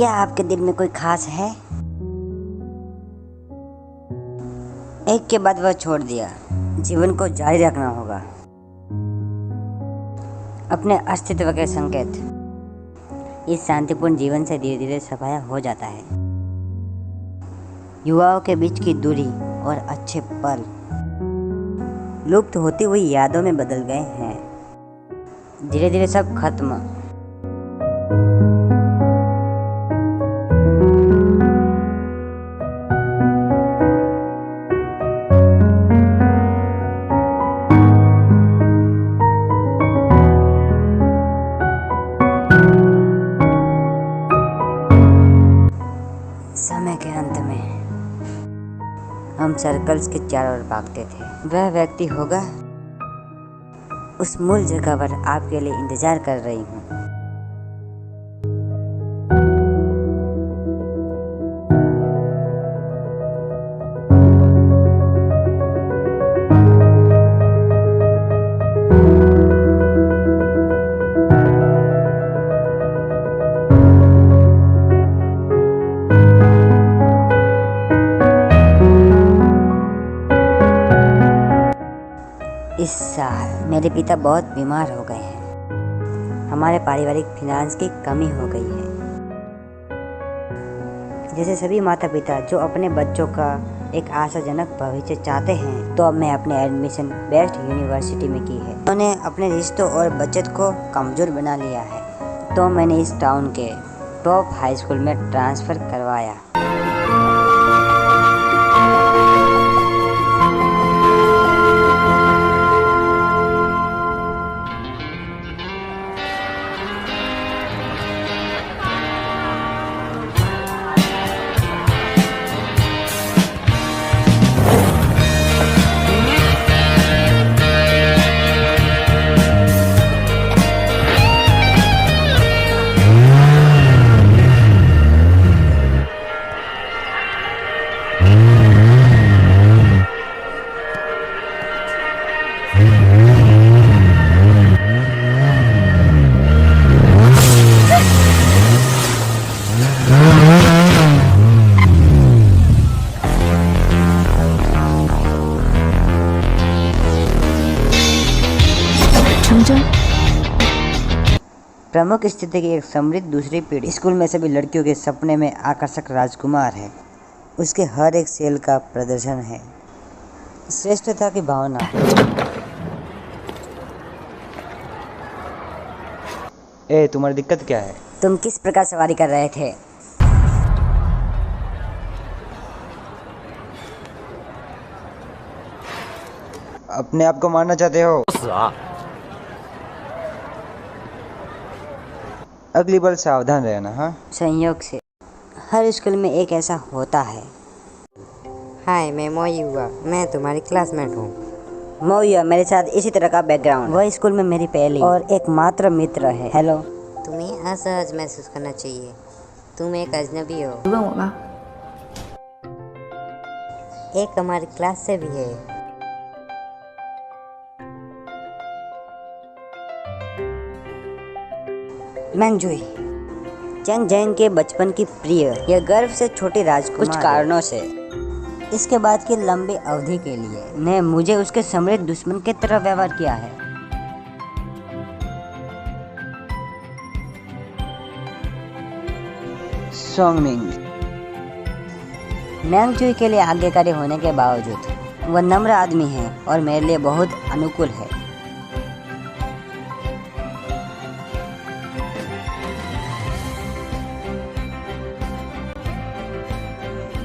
क्या आपके दिल में कोई खास है? एक के बाद वह छोड़ दिया। जीवन को जारी रखना होगा। अपने अस्तित्व के संकेत। इस शांतिपूर्ण जीवन से धीरे धीरे सफाया हो जाता है। युवाओं के बीच की दूरी और अच्छे पल लुप्त होती हुई यादों में बदल गए हैं। धीरे धीरे सब खत्म। समय के अंत में हम सर्कल्स के चारों ओर भागते थे। वह व्यक्ति होगा उस मूल जगह पर आपके लिए इंतजार कर रही हूँ। इस साल मेरे पिता बहुत बीमार हो गए हैं। हमारे पारिवारिक फिनांस की कमी हो गई है। जैसे सभी माता पिता जो अपने बच्चों का एक आशाजनक भविष्य चाहते हैं, तो अब मैं अपने एडमिशन बेस्ट यूनिवर्सिटी में की है। उन्होंने अपने रिश्तों और बचत को कमजोर बना लिया है, तो मैंने इस टाउन के टॉप हाई स्कूल में ट्रांसफ़र करवाया। प्रमुख स्थिति की एक समृद्ध दूसरी पीढ़ी। स्कूल में सभी लड़कियों के सपने में आकर्षक राजकुमार है। उसके हर एक सेल का प्रदर्शन है। श्रेष्ठता की भावना। तुम्हारी दिक्कत क्या है? तुम किस प्रकार सवारी कर रहे थे? अपने आप को मारना चाहते हो? अगली बार सावधान रहना। हाँ, संयोग से हर स्कूल में एक ऐसा होता है। हाय, मैं मोयुआ। मैं तुम्हारी क्लासमेट हूँ। मोयुआ मेरे साथ इसी तरह का बैकग्राउंड। वह स्कूल में मेरी पहली और एकमात्र मित्र है। हेलो। तुम्हें असहज महसूस करना चाहिए। तुम एक अजनबी हो। एक हमारी क्लास से भी है। मैंगजुई, चैंग जैंग के बचपन की प्रिय, यह गर्व से छोटी राजकुमार। कुछ कारणों से इसके बाद की लंबी अवधि के लिए ने मुझे उसके समृद्ध दुश्मन की तरह व्यवहार किया है। सोंगमिंग। मैंगजुई के लिए आज्ञाकारी होने के बावजूद वह नम्र आदमी है और मेरे लिए बहुत अनुकूल है।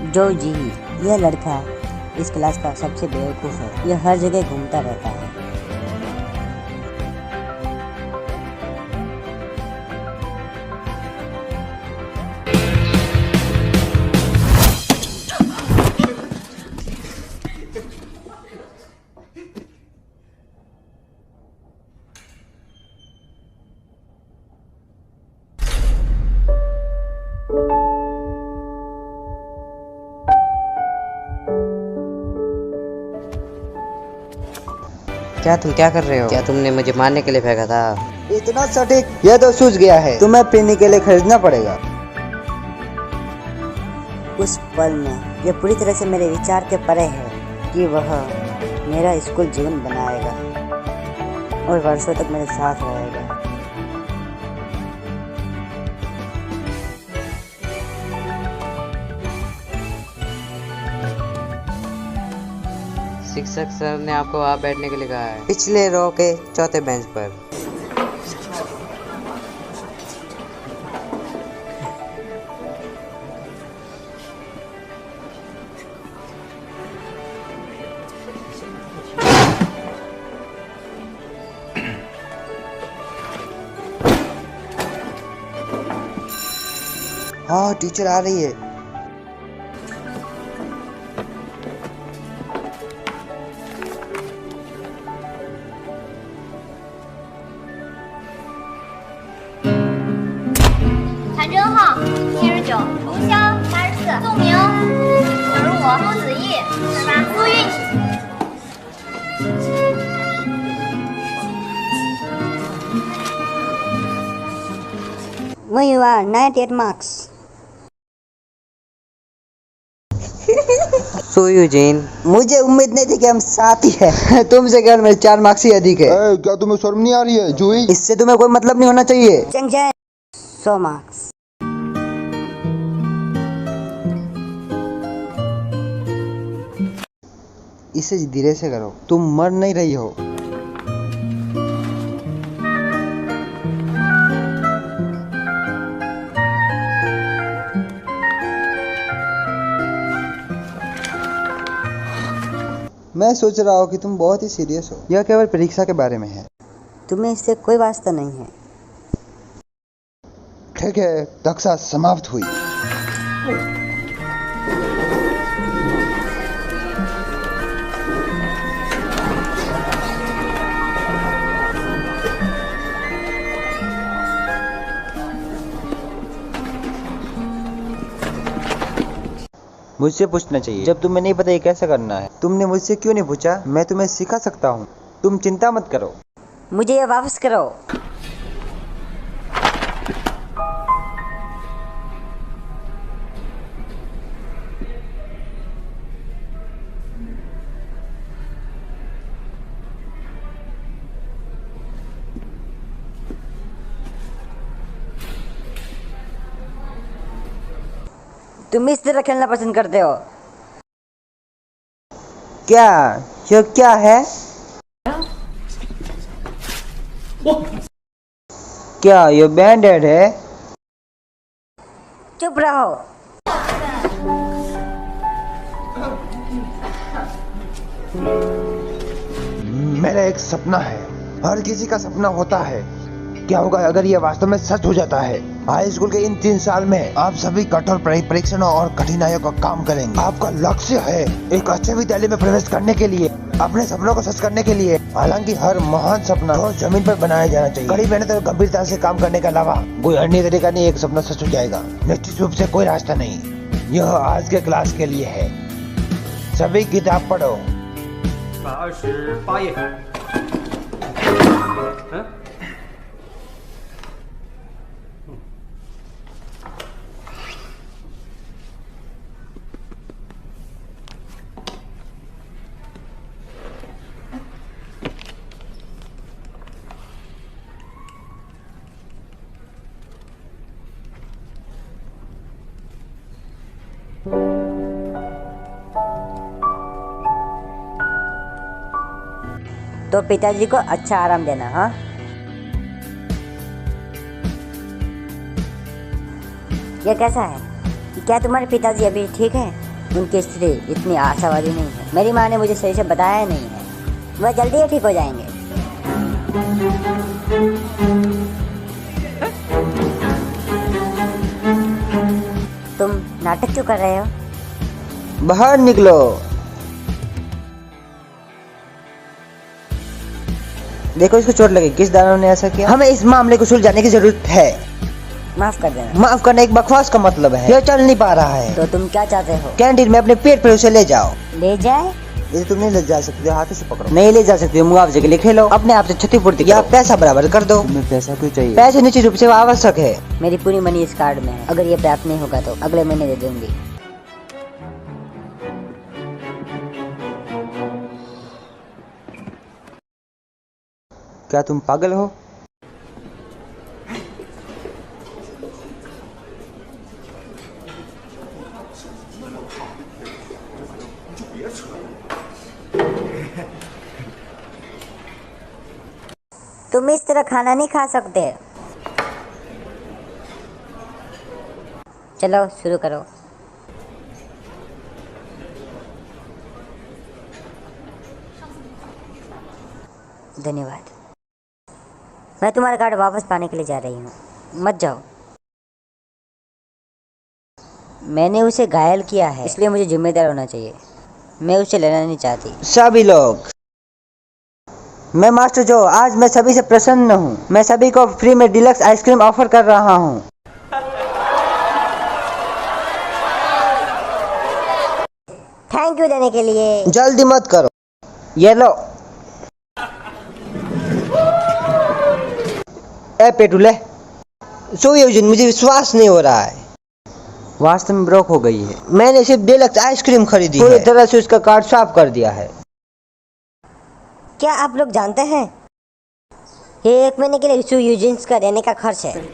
जो जी, यह लड़का इस क्लास का सबसे बेवकूफ़ है। यह हर जगह घूमता रहता है। क्या कर रहे हो? क्या तुमने मुझे मारने के लिए फेंका था? इतना सटीक? यह तो सूझ गया है। तुम्हें पीने के लिए खरीदना पड़ेगा। पल में ये पूरी तरह से मेरे विचार के परे है कि वह मेरा स्कूल जीवन बनाएगा और वर्षों तक मेरे साथ रहेगा। शिक्षक सर ने आपको वहाँ बैठने के लिए कहा है, पिछले रो के चौथे बेंच पर। हाँ टीचर आ रही है। Where you are, 98 marks. So Eugene, मुझे उम्मीद नहीं थी कि हम साथ ही हैं। तुमसे क्या मेरे 4 मार्क्स ही अधिक है। क्या तुम्हें शर्म नहीं आ रही है जूही? इससे तुम्हें कोई मतलब नहीं होना चाहिए। 100 मार्क्स। इसे धीरे से करो, तुम मर नहीं रही हो। मैं सोच रहा हूँ कि तुम बहुत ही सीरियस हो। यह केवल परीक्षा के बारे में है। तुम्हें इससे कोई वास्ता नहीं है। ठीक है, कक्षा समाप्त हुई। मुझसे पूछना चाहिए जब तुम्हें नहीं पता ये कैसे करना है। तुमने मुझसे क्यों नहीं पूछा? मैं तुम्हें सिखा सकता हूँ, तुम चिंता मत करो। मुझे ये वापस करो। तुम इस तरह खेलना पसंद करते हो क्या यह क्या है? क्या ये बैंडेड है? चुप रहो। मेरा एक सपना है, हर किसी का सपना होता है। क्या होगा अगर यह वास्तव में सच हो जाता है? हाई स्कूल के इन 3 साल में आप सभी कठोर परीक्षणों और कठिनाइयों का काम करेंगे। आपका लक्ष्य है एक अच्छे विद्यालय में प्रवेश करने के लिए, अपने सपनों को सच करने के लिए। हालांकि हर महान सपना तो जमीन पर बनाया जाना चाहिए। कड़ी मेहनत और गंभीरता से काम करने के अलावा कोई अन्य तरीका नहीं एक सपना सच हो जाएगा। निश्चित रूप से कोई रास्ता नहीं। यह आज के क्लास के लिए है। सभी किताब पढ़ो। 128页。嗯。 तो पिताजी को अच्छा आराम देना। हाँ, यह कैसा है? क्या तुम्हारे पिताजी अभी ठीक है? उनकी स्थिति इतनी आशावादी नहीं है। मेरी माँ ने मुझे सही से बताया नहीं है। वह जल्दी ही ठीक हो जाएंगे। तुम नाटक क्यों कर रहे हो? बाहर निकलो। देखो इसको चोट लगी। किस दानव ने ऐसा किया? हमें इस मामले को सुलझाने की जरूरत है। माफ कर देना। माफ करना एक बकवास का मतलब है। यह चल नहीं पा रहा है। तो तुम क्या चाहते हो? कैंटीन में अपने पेट पर उसे ले जाओ। ले जाए? ये तुम नहीं ले जा सकते, हाथ से पकड़ो। नहीं ले जा सकते, मुआवजे के लिए खेलो। अपने आप से क्षतिपूर्ति या पैसा बराबर कर दो। तुम्हें पैसा क्यों चाहिए? पैसे निश्चित रूप से आवश्यक है। मेरी पूरी मनी इस कार्ड में है। अगर ये प्राप्त नहीं होगा तो अगले महीने दे दूंगी। क्या तुम पागल हो? तुम इस तरह खाना नहीं खा सकते। चलो शुरू करो। धन्यवाद। मैं तुम्हारा कार्ड वापस पाने के लिए जा रही हूँ, मत जाओ। मैंने उसे घायल किया है, इसलिए मुझे जिम्मेदार होना चाहिए। मैं उसे लेना नहीं चाहती। सभी लोग, मैं मास्टर जो आज मैं सभी से प्रसन्न हूँ। मैं सभी को फ्री में डिलक्स आइसक्रीम ऑफर कर रहा हूँ। थैंक यू देने के लिए। जल्दी मत करो। ये लो। ए पेटुले, सोयूजिन, मुझे विश्वास नहीं हो रहा है। वास्तव में ब्रोक हो गई है। मैंने सिर्फ डिलक्स आइसक्रीम खरीदी है। पूरी तरह से उसका कार्ड साफ कर दिया है। क्या आप लोग जानते हैं, ये 1 महीने के लिए यूजिन्स का रहने का खर्च है।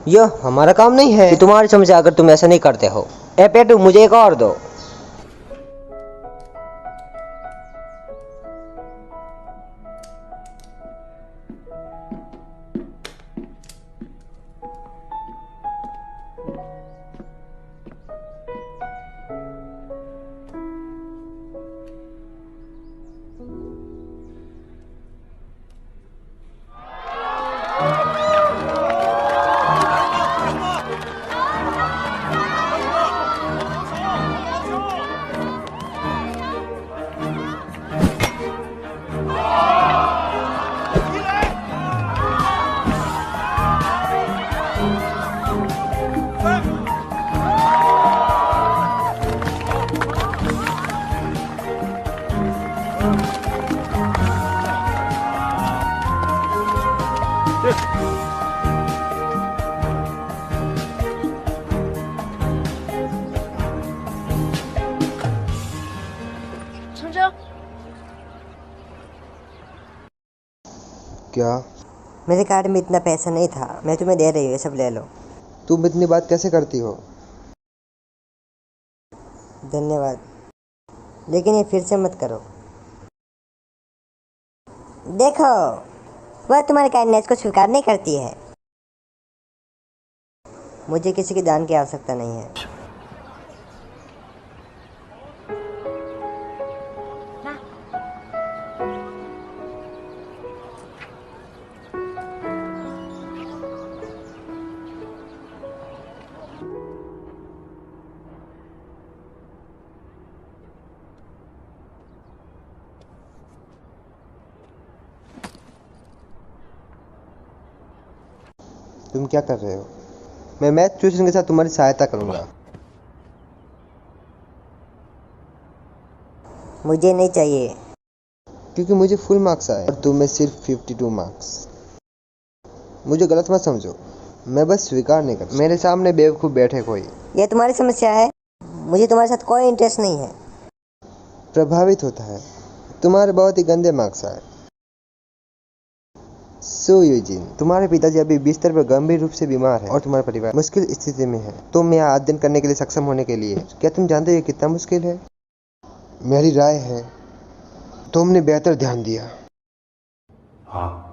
यह हमारा काम नहीं है कि तुम्हारी समस्या अगर तुम ऐसा नहीं करते हो। ए पेटू, मुझे एक और दो। क्या? मेरे कार्ड में इतना पैसा नहीं था, मैं तुम्हें दे रही हूँ, ये सब ले लो। तुम इतनी बात कैसे करती हो? धन्यवाद, लेकिन ये फिर से मत करो। देखो, वह तुम्हारे काइंडनेस को स्वीकार नहीं करती है। मुझे किसी की दान की आवश्यकता नहीं है। तुम क्या कर रहे हो? मैं मैथ ट्यूशन के साथ तुम्हारी सहायता करूंगा। मुझे नहीं चाहिए। क्योंकि मुझे फुल मार्क्स आए और तुम्हें सिर्फ 52 मार्क्स। मुझे गलत मत समझो, मैं बस स्वीकार नहीं कर। मेरे सामने बेवकूफ़ बैठे कोई। यह तुम्हारी समस्या है, मुझे तुम्हारे साथ कोई इंटरेस्ट नहीं है। प्रभावित होता है, तुम्हारे बहुत ही गंदे मार्क्स आए। सो यूजिन, तुम्हारे पिताजी अभी बिस्तर पर गंभीर रूप से बीमार है और तुम्हारा परिवार मुश्किल स्थिति में है। तुम यहाँ अध्ययन करने के लिए सक्षम होने के लिए, क्या तुम जानते हो ये कितना मुश्किल है? मेरी राय है तुमने बेहतर ध्यान दिया। हाँ,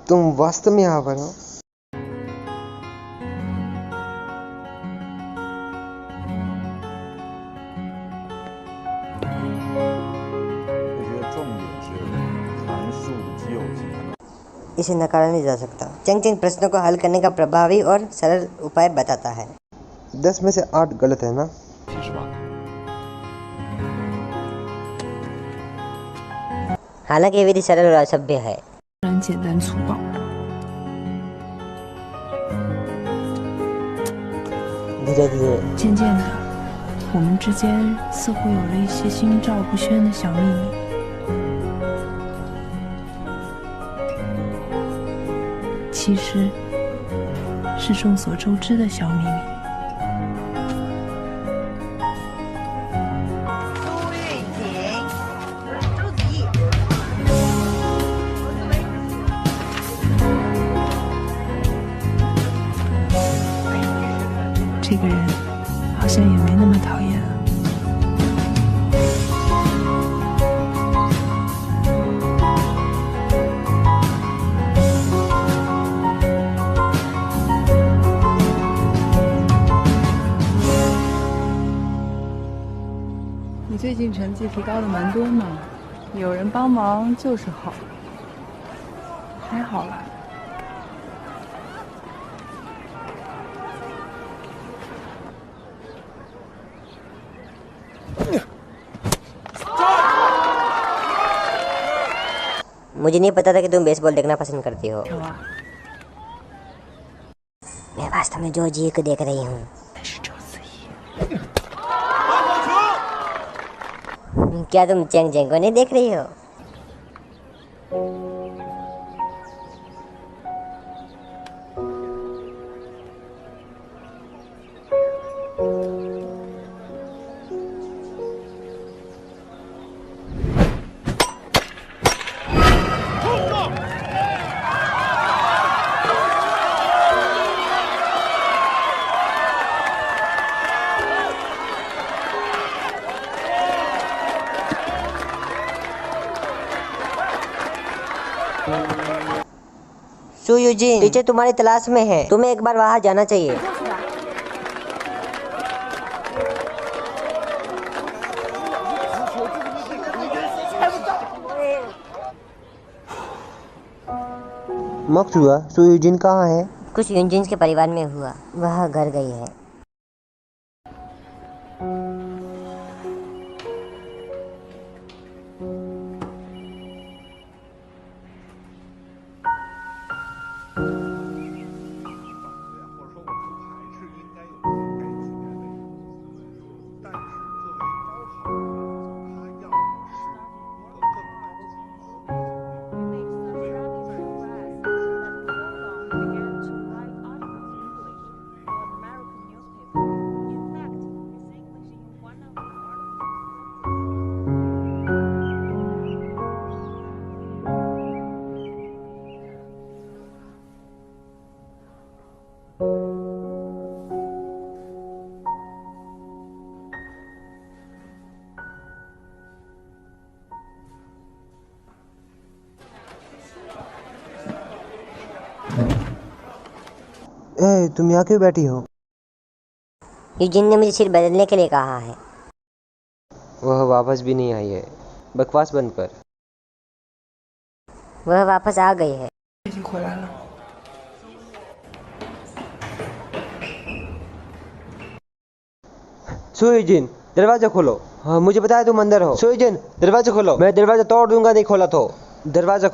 तुम वास्तव में यहाँ पर हो? इसे नकारा नहीं जा सकता। चेंग चेंग प्रश्नों को हल करने का प्रभावी और सरल उपाय बताता है। 10 में से 8 गलत है ना? 是吧？ हालांकि ये विधि सरल और असभ्य है। 然简单粗暴。 धीरे धीरे। 渐渐的，我们之间似乎有了一些心照不宣的小秘密。其实，是众所周知的小秘密。朱玉锦、周子毅。这个人好像也没那么讨厌了。你最近成绩提高的蛮多嘛，有人帮忙就是好。还好啦。मुझे नहीं पता था कि तुम बेसबॉल देखना पसंद करती हो। 有啊， मैं वास्तव में जो जी को देख रही हूँ। 那是周子怡。 क्या तुम चेंग चेंग को नहीं देख रही हो? सुयुजिन, टीचर तुम्हारी तलाश में है। तुम्हें एक बार वहां जाना चाहिए। मक्स हुआ, सुयुजिन कहाँ है? कुछ यूजिन के परिवार में हुआ, वह घर गई है। ए, तुम यहाँ क्यों बैठी हो? यूजिन ने मुझे सिर बदलने के लिए कहा है। वह वापस भी नहीं आई है। बकवास बंद कर। वह वापस आ गई है। 已经回来了。 सुयुजिन, दरवाजा खोलो। हाँ, मुझे पता है तुम अंदर हो। सुयुजिन, दरवाजा खोलो। मैं दरवाजा तोड़ दूंगा नहीं खोला तो। दरवाजा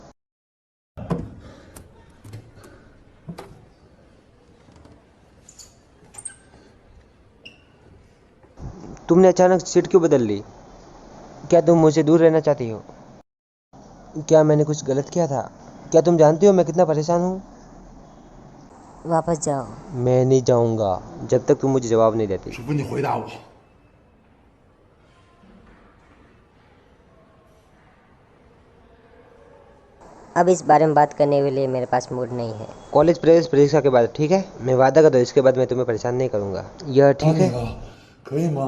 तुमने अचानक सीट क्यों बदल ली? क्या तुम मुझसे दूर रहना चाहती हो? क्या मैंने कुछ गलत किया था? क्या तुम जानती हो मैं कितना परेशान हूँ? वापस जाओ। मैं नहीं जाऊंगा जब तक तुम मुझे जवाब नहीं देती। 只不你回答我。 अब इस बारे में बात करने के लिए मेरे पास मूड नहीं है। कॉलेज प्रवेश परीक्षा के बाद, ठीक है? मैं वादा करता हूँ इसके बाद मैं तुम्हें परेशान नहीं करूंगा। यह ठीक है? 可以吗？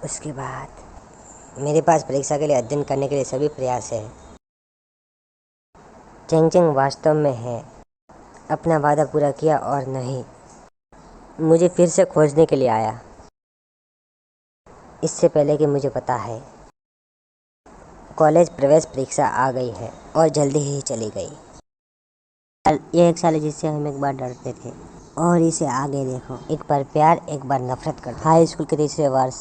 उसके बाद मेरे पास परीक्षा के लिए अध्ययन करने के लिए सभी प्रयास है। चेंग चेंग वास्तव में है, अपना वादा पूरा किया और नहीं, मुझे फिर से खोजने के लिए आया। इससे पहले कि मुझे पता है, कॉलेज प्रवेश परीक्षा आ गई है और जल्दी ही चली गई। ये एक साल है जिससे हम एक बार डरते थे और इसे आगे देखो, एक बार प्यार एक बार नफरत कर। हाई स्कूल के तीसरे वर्ष,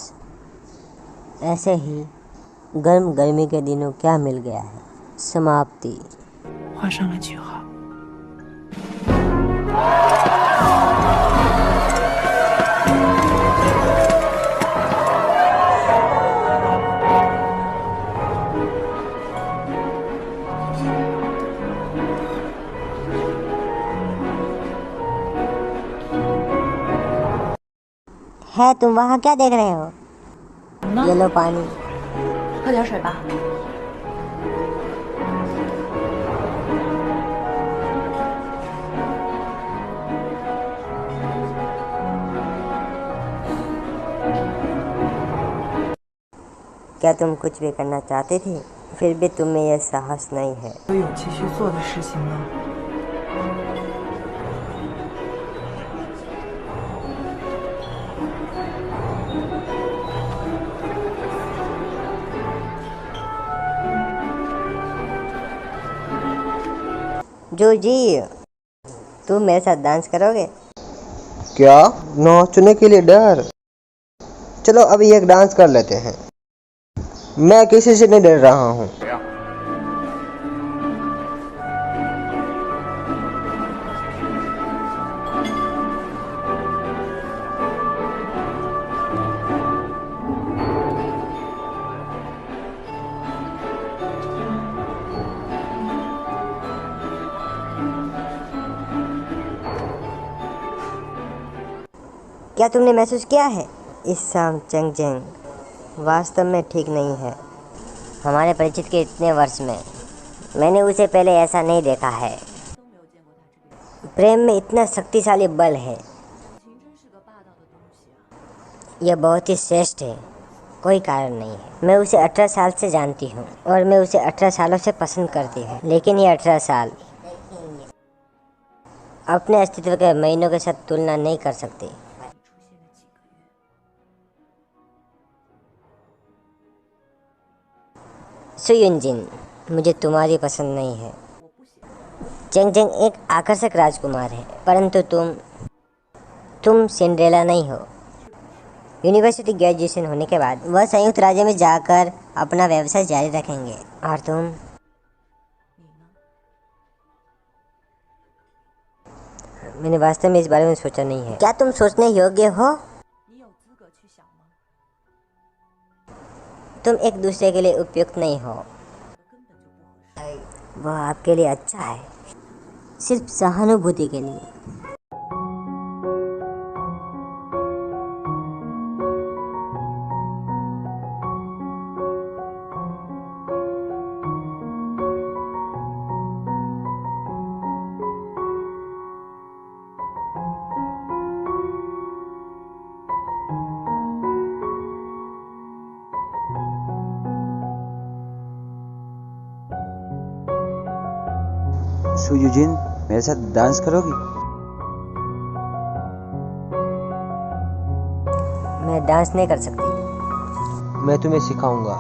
ऐसे ही गर्मी के दिनों क्या मिल गया है, समाप्ति। 画上了句号。है तुम वहाँ क्या देख रहे हो? ये लो पानी। 喝点水吧。 क्या तुम कुछ भी करना चाहते थे, फिर भी तुम में यह साहस नहीं है? 有勇气去做的事情呢？ जो जी, तुम मेरे साथ डांस करोगे? क्या? नाचने के लिए डर? चलो अभी एक डांस कर लेते हैं। मैं किसी से नहीं डर रहा हूँ। क्या तुमने महसूस किया है, इस शाम चेंग चेंग वास्तव में ठीक नहीं है। हमारे परिचित के इतने वर्ष में मैंने उसे पहले ऐसा नहीं देखा है। प्रेम में इतना शक्तिशाली बल है, यह बहुत ही श्रेष्ठ है, कोई कारण नहीं है। मैं उसे 18 साल से जानती हूँ और मैं उसे 18 सालों से पसंद करती हूँ, लेकिन ये 18 साल अपने अस्तित्व के महीनों के साथ तुलना नहीं कर सकती। सुयुनजिन, मुझे तुम्हारी पसंद नहीं है। चेंग चेंग एक आकर्षक राजकुमार है, परंतु तुम सिंड्रेला नहीं हो। यूनिवर्सिटी ग्रेजुएशन होने के बाद वह संयुक्त राज्य में जाकर अपना व्यवसाय जारी रखेंगे, और तुम? मैंने वास्तव में इस बारे में सोचा नहीं है। क्या तुम सोचने योग्य हो? तुम एक दूसरे के लिए उपयुक्त नहीं हो। वह आपके लिए अच्छा है, सिर्फ सहानुभूति के लिए। सुयुजिन, मेरे साथ डांस करोगी? मैं डांस नहीं कर सकती। मैं तुम्हें सिखाऊंगा।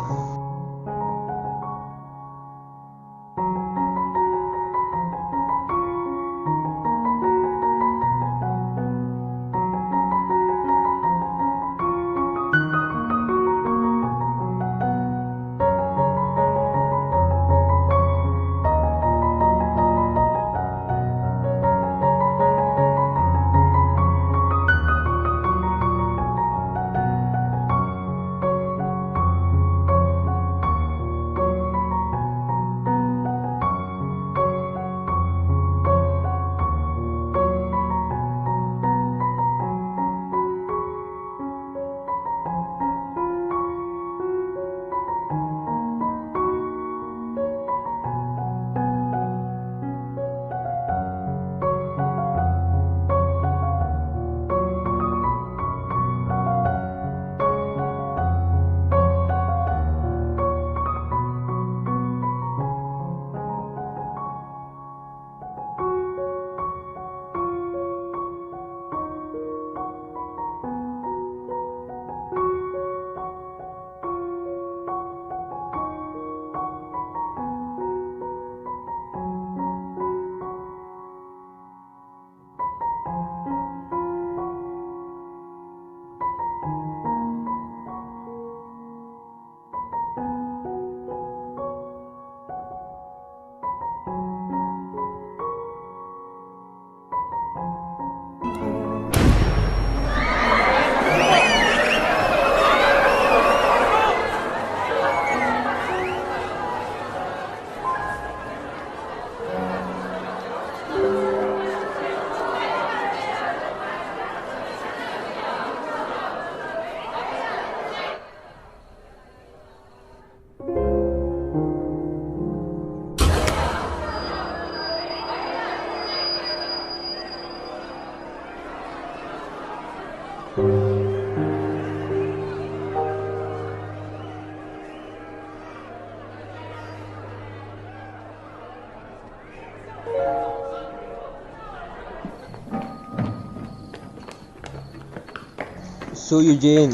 सो यूजेन,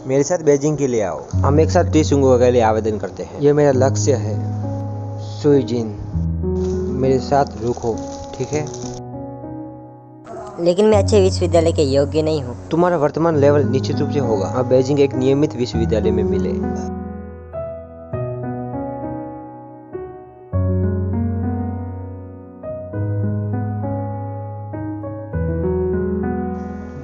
मेरे साथ बीजिंग के लिए आओ। हम एक साथ टीचुंगो के लिए आवेदन करते हैं। यह मेरा लक्ष्य है। सो यूजेन, मेरे साथ रुको, ठीक है? लेकिन मैं अच्छे विश्वविद्यालय के योग्य नहीं हूँ। तुम्हारा वर्तमान लेवल निश्चित रूप से होगा। अब बीजिंग एक नियमित विश्वविद्यालय में मिले।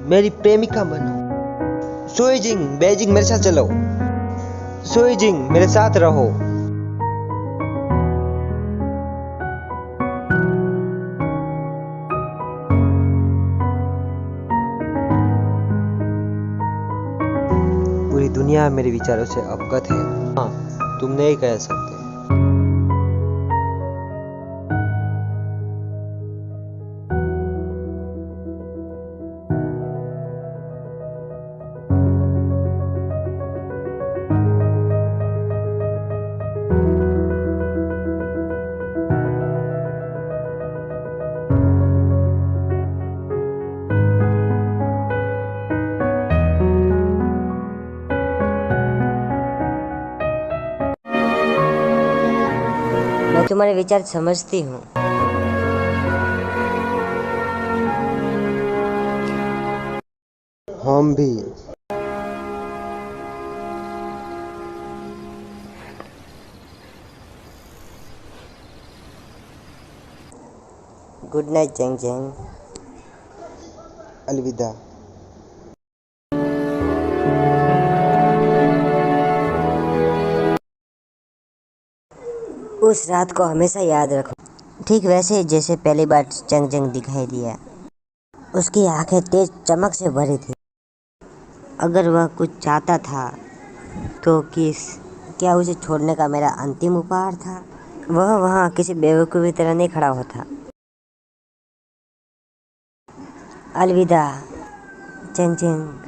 मेरी प्रेमिका बनो। सोइजिंग, बीजिंग मेरे साथ चलो। सोइजिंग, मेरे साथ रहो। पूरी दुनिया मेरे विचारों से अवगत है। हाँ, तुम नहीं कह सकते। मैं तुम्हारे विचार समझती हूँ। हम भी। Good night Cheng Cheng. अलविदा। उस रात को हमेशा याद रखो, ठीक वैसे जैसे पहली बार चंग चंग दिखाई दिया। उसकी आंखें तेज चमक से भरी थी। अगर वह कुछ चाहता था तो क्या उसे छोड़ने का मेरा अंतिम उपहार था? वह वहाँ किसी बेवकूफ़ की तरह नहीं खड़ा होता। अलविदा चंग चंग।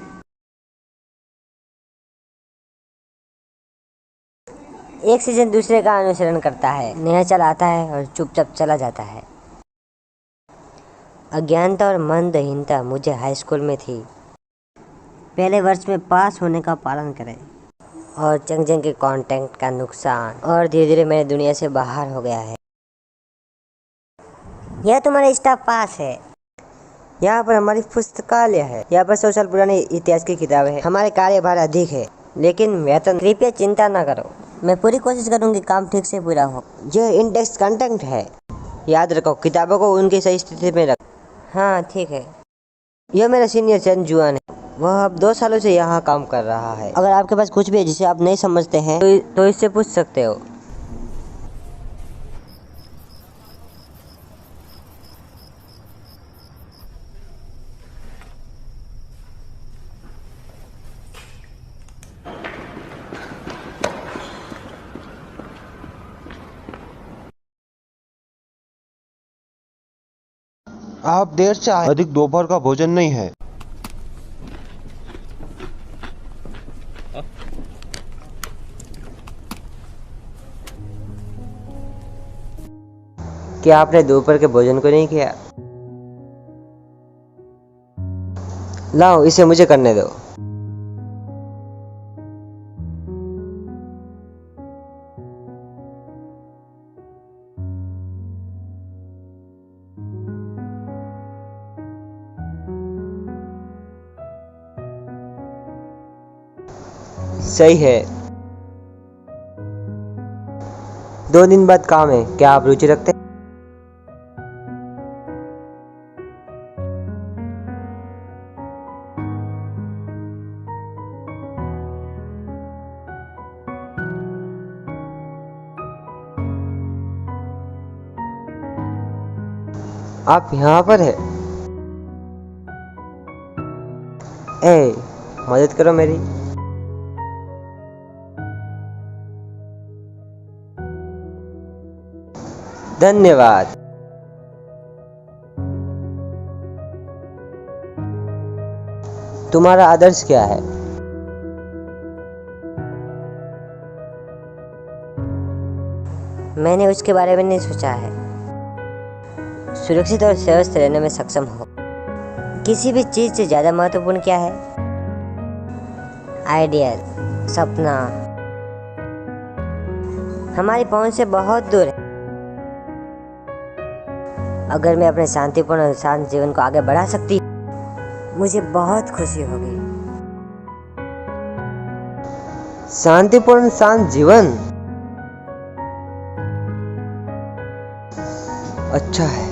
एक सीजन दूसरे का अनुसरण करता है। नया चल आता है और चुपचाप चला जाता है। अज्ञानता और मंदहीनता मुझे हाई स्कूल में थी। पहले वर्ष में पास होने का पालन करें और चंग चंग के कांटेक्ट का नुकसान, और धीरे धीरे मेरी दुनिया से बाहर हो गया है। यह तुम्हारा स्टाफ पास है। यहाँ पर हमारी पुस्तकालय है। यहाँ पर 100 साल पुराने इतिहास की किताबें हैं। हमारे कार्यभार अधिक है, लेकिन वेतन। कृपया चिंता न करो, मैं पूरी कोशिश करूंगी काम ठीक से पूरा हो। यह इंडेक्स कंटेंट है। याद रखो, किताबों को उनकी सही स्थिति में रख। हाँ ठीक है। यह मेरा सीनियर चेन जुआन है। वह अब 2 सालों से यहाँ काम कर रहा है। अगर आपके पास कुछ भी है जिसे आप नहीं समझते हैं तो इससे पूछ सकते हो। आप देर से आए। अधिक दोपहर का भोजन नहीं है। क्या आपने दोपहर के भोजन को नहीं किया? लाओ, इसे मुझे करने दो। सही है। 2 दिन बाद काम है। क्या आप रुचि रखते हैं? आप यहाँ पर है? मदद करो मेरी। धन्यवाद। तुम्हारा आदर्श क्या है? मैंने उसके बारे में नहीं सोचा है। सुरक्षित और स्वस्थ रहने में सक्षम हो। किसी भी चीज से ज्यादा महत्वपूर्ण क्या है? आइडियल, सपना, हमारी पहुंच से बहुत दूर है। अगर मैं अपने शांतिपूर्ण और शांत जीवन को आगे बढ़ा सकती, मुझे बहुत खुशी होगी। शांतिपूर्ण शांत जीवन अच्छा है।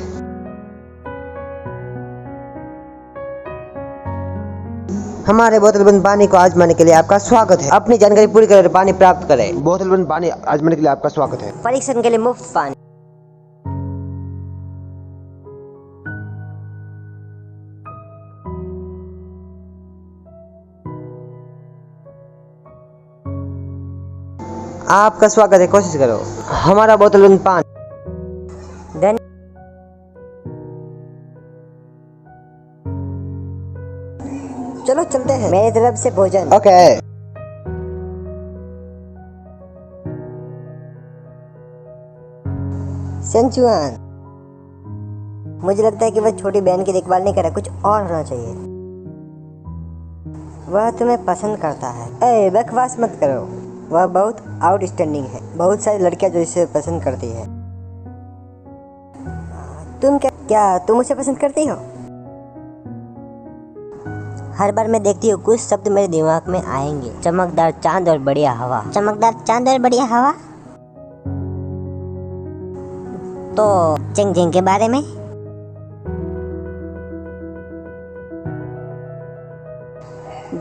हमारे बोतलबंद पानी को आजमाने के लिए आपका स्वागत है। अपनी जानकारी पूरी कर पानी प्राप्त करें। बोतलबंद पानी आजमाने के लिए आपका स्वागत है। परीक्षण के लिए मुफ्त पानी। आपका स्वागत है, कोशिश करो। हमारा बोतलबंद पानी। चलो चलते हैं। मेरी तरफ से भोजन। ओके। सेंचुआन, मुझे लगता है कि वह छोटी बहन की देखभाल नहीं कर रहा, कुछ और होना चाहिए। वह तुम्हें पसंद करता है। ए, बकवास मत करो। वह बहुत आउटस्टैंडिंग है। बहुत सारी लड़कियां जो इसे पसंद करती है। तुम क्या तुम उसे पसंद करती हो? हर बार मैं देखती हूँ कुछ शब्द मेरे दिमाग में आएंगे। चमकदार चांद और बढ़िया हवा। चमकदार चांद और बढ़िया हवा, तो चेंग चेंग के बारे में।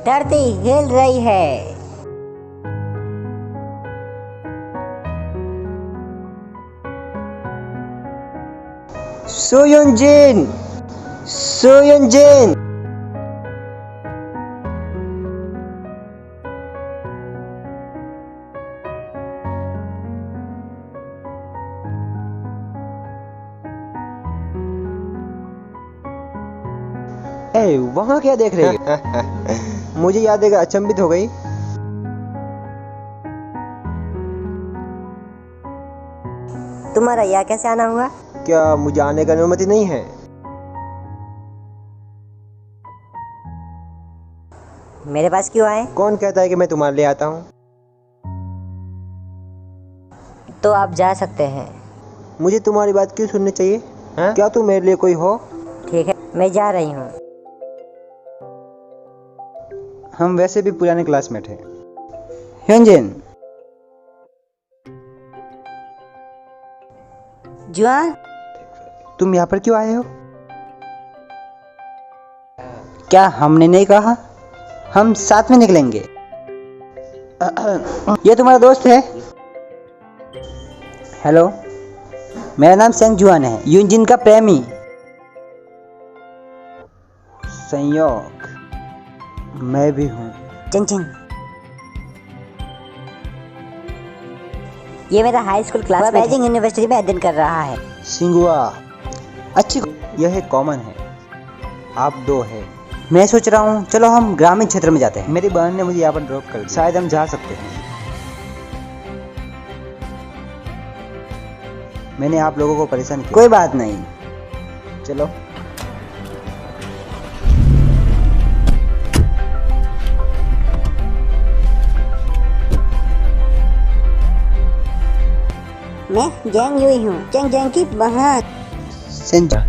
धरती हिल रही है। सोयोंजिन, सोयोंजिन। ए, वहाँ क्या देख रही है? मुझे याद है, अचंभित हो गई। तुम्हारा यहाँ कैसे आना हुआ? क्या मुझे आने की अनुमति नहीं है? मेरे पास क्यों आए? कौन कहता है कि मैं तुम्हारे लिए आता हूँ? तो आप जा सकते हैं। मुझे तुम्हारी बात क्यों सुननी चाहिए? क्या तुम मेरे लिए कोई हो? ठीक है, मैं जा रही हूँ। हम वैसे भी पुराने क्लासमेट हैं। ह्योंजिन, जुआन, तुम यहाँ पर क्यों आए हो? क्या हमने नहीं कहा हम साथ में निकलेंगे? ये तुम्हारा दोस्त है? हेलो, मेरा नाम सेंग जुआन है, ह्योंजिन का प्रेमी। संयोग, मैं भी हूँ। चिंग चिंग। ये मेरा high school class Beijing university में अध्ययन कर रहा है। सिंगुआ, अच्छी, यह कॉमन है। आप दो है। मैं सोच रहा हूँ चलो हम ग्रामीण क्षेत्र में जाते हैं। मेरी बहन ने मुझे यहाँ पर ड्रॉप कर दिया, शायद हम जा सकते हैं। मैंने आप लोगों को परेशान किया। कोई बात नहीं, चलो। मैं जैंग यूई हूँ, चेंग चेंग की बहन। सेंजा,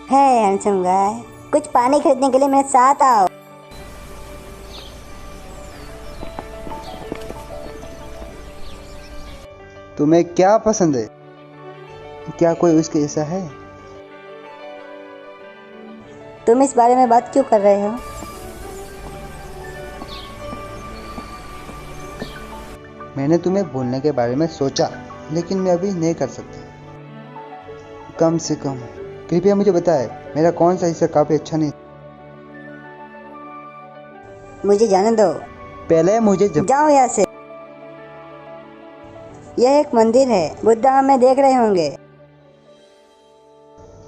है हैंडसम गाय, कुछ पानी खरीदने के लिए मेरे साथ आओ। तुम्हें क्या पसंद है? क्या कोई उसके जैसा है? तुम इस बारे में बात क्यों कर रहे हो? मैंने तुम्हें भूलने के बारे में सोचा, लेकिन मैं अभी नहीं कर सकता। कम से कम कृपया मुझे बताएं, मेरा कौन सा हिस्सा काफी अच्छा नहीं? मुझे जाने दो। पहले मुझे जाओ यहाँ से। यह एक मंदिर है, बुद्धा हमें देख रहे होंगे।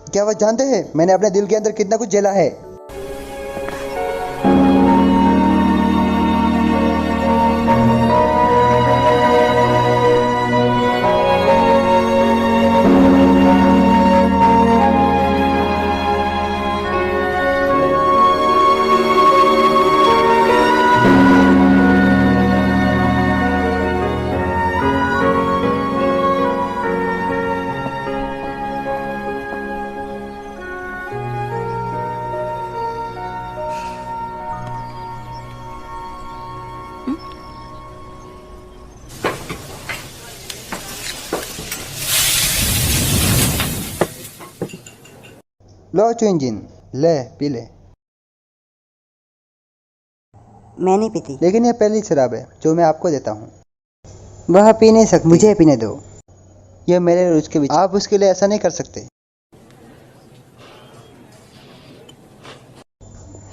क्या वह जानते हैं मैंने अपने दिल के अंदर कितना कुछ झेला है? लो चुंजिन, ले पी ले। मैं नहीं पीती। लेकिन यह पहली शराब है जो मैं आपको देता हूँ। वह पी नहीं सकती, मुझे पीने दो। यह मेरे और उसके बीच, आप उसके लिए ऐसा नहीं कर सकते।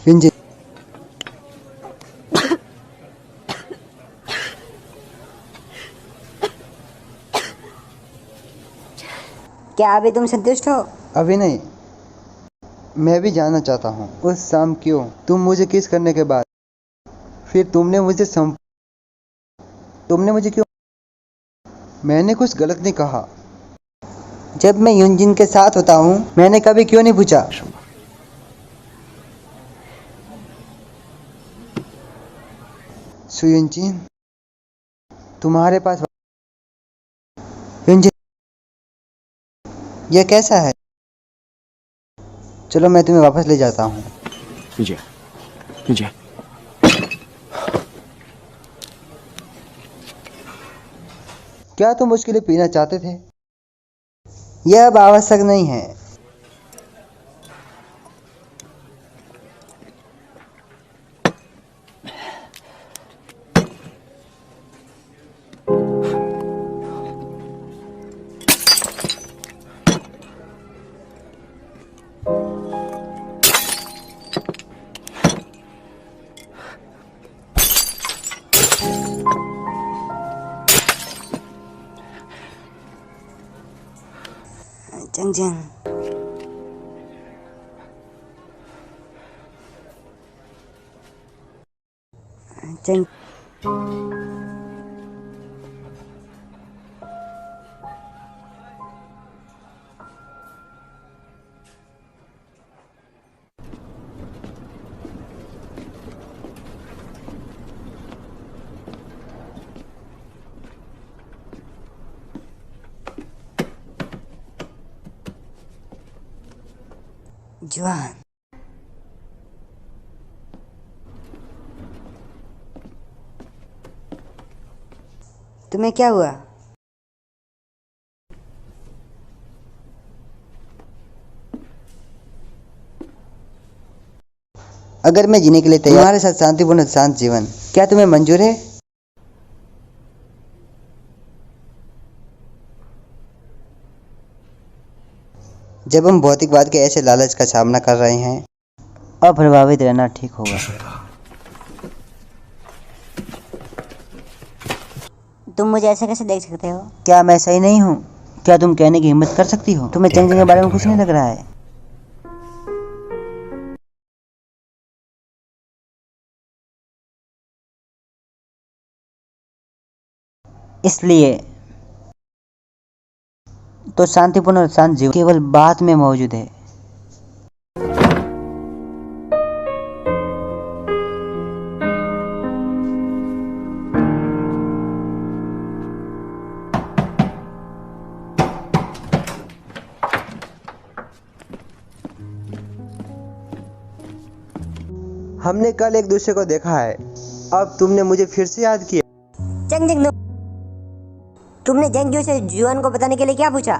चुंजिन, क्या अभी तुम संतुष्ट हो? अभी नहीं। मैं भी जानना चाहता हूँ उस शाम क्यों तुम मुझे किस करने के बाद फिर तुमने मुझे क्यों? मैंने कुछ गलत नहीं कहा। जब मैं युनजिन के साथ होता हूँ मैंने कभी क्यों नहीं पूछा? सुयुनजिन, तुम्हारे पास युनजिन, यह कैसा है? चलो मैं तुम्हें वापस ले जाता हूँ। विजय, क्या तुम उसके लिए पीना चाहते थे? यह अब आवश्यक नहीं है। चंगजंग, चंग जुआन, तुम्हें क्या हुआ? अगर मैं जीने के लिए तैयार, तुम्हारे साथ शांतिपूर्ण शांत जीवन, क्या तुम्हें मंजूर है? जब हम भौतिकवाद के ऐसे लालच का सामना कर रहे हैं, अप्रभावित रहना ठीक होगा। तुम मुझे ऐसे कैसे देख सकते हो? क्या मैं सही नहीं हूँ? क्या तुम कहने की हिम्मत कर सकती हो? तुम्हें चंगजंग के बारे में कुछ नहीं लग रहा है? इसलिए तो शांतिपूर्ण और शांत जीवन केवल बात में मौजूद है। हमने कल एक दूसरे को देखा है, अब तुमने मुझे फिर से याद किया। चंगजंग, तुमने जंगजू से जुआन को बताने के लिए क्या पूछा?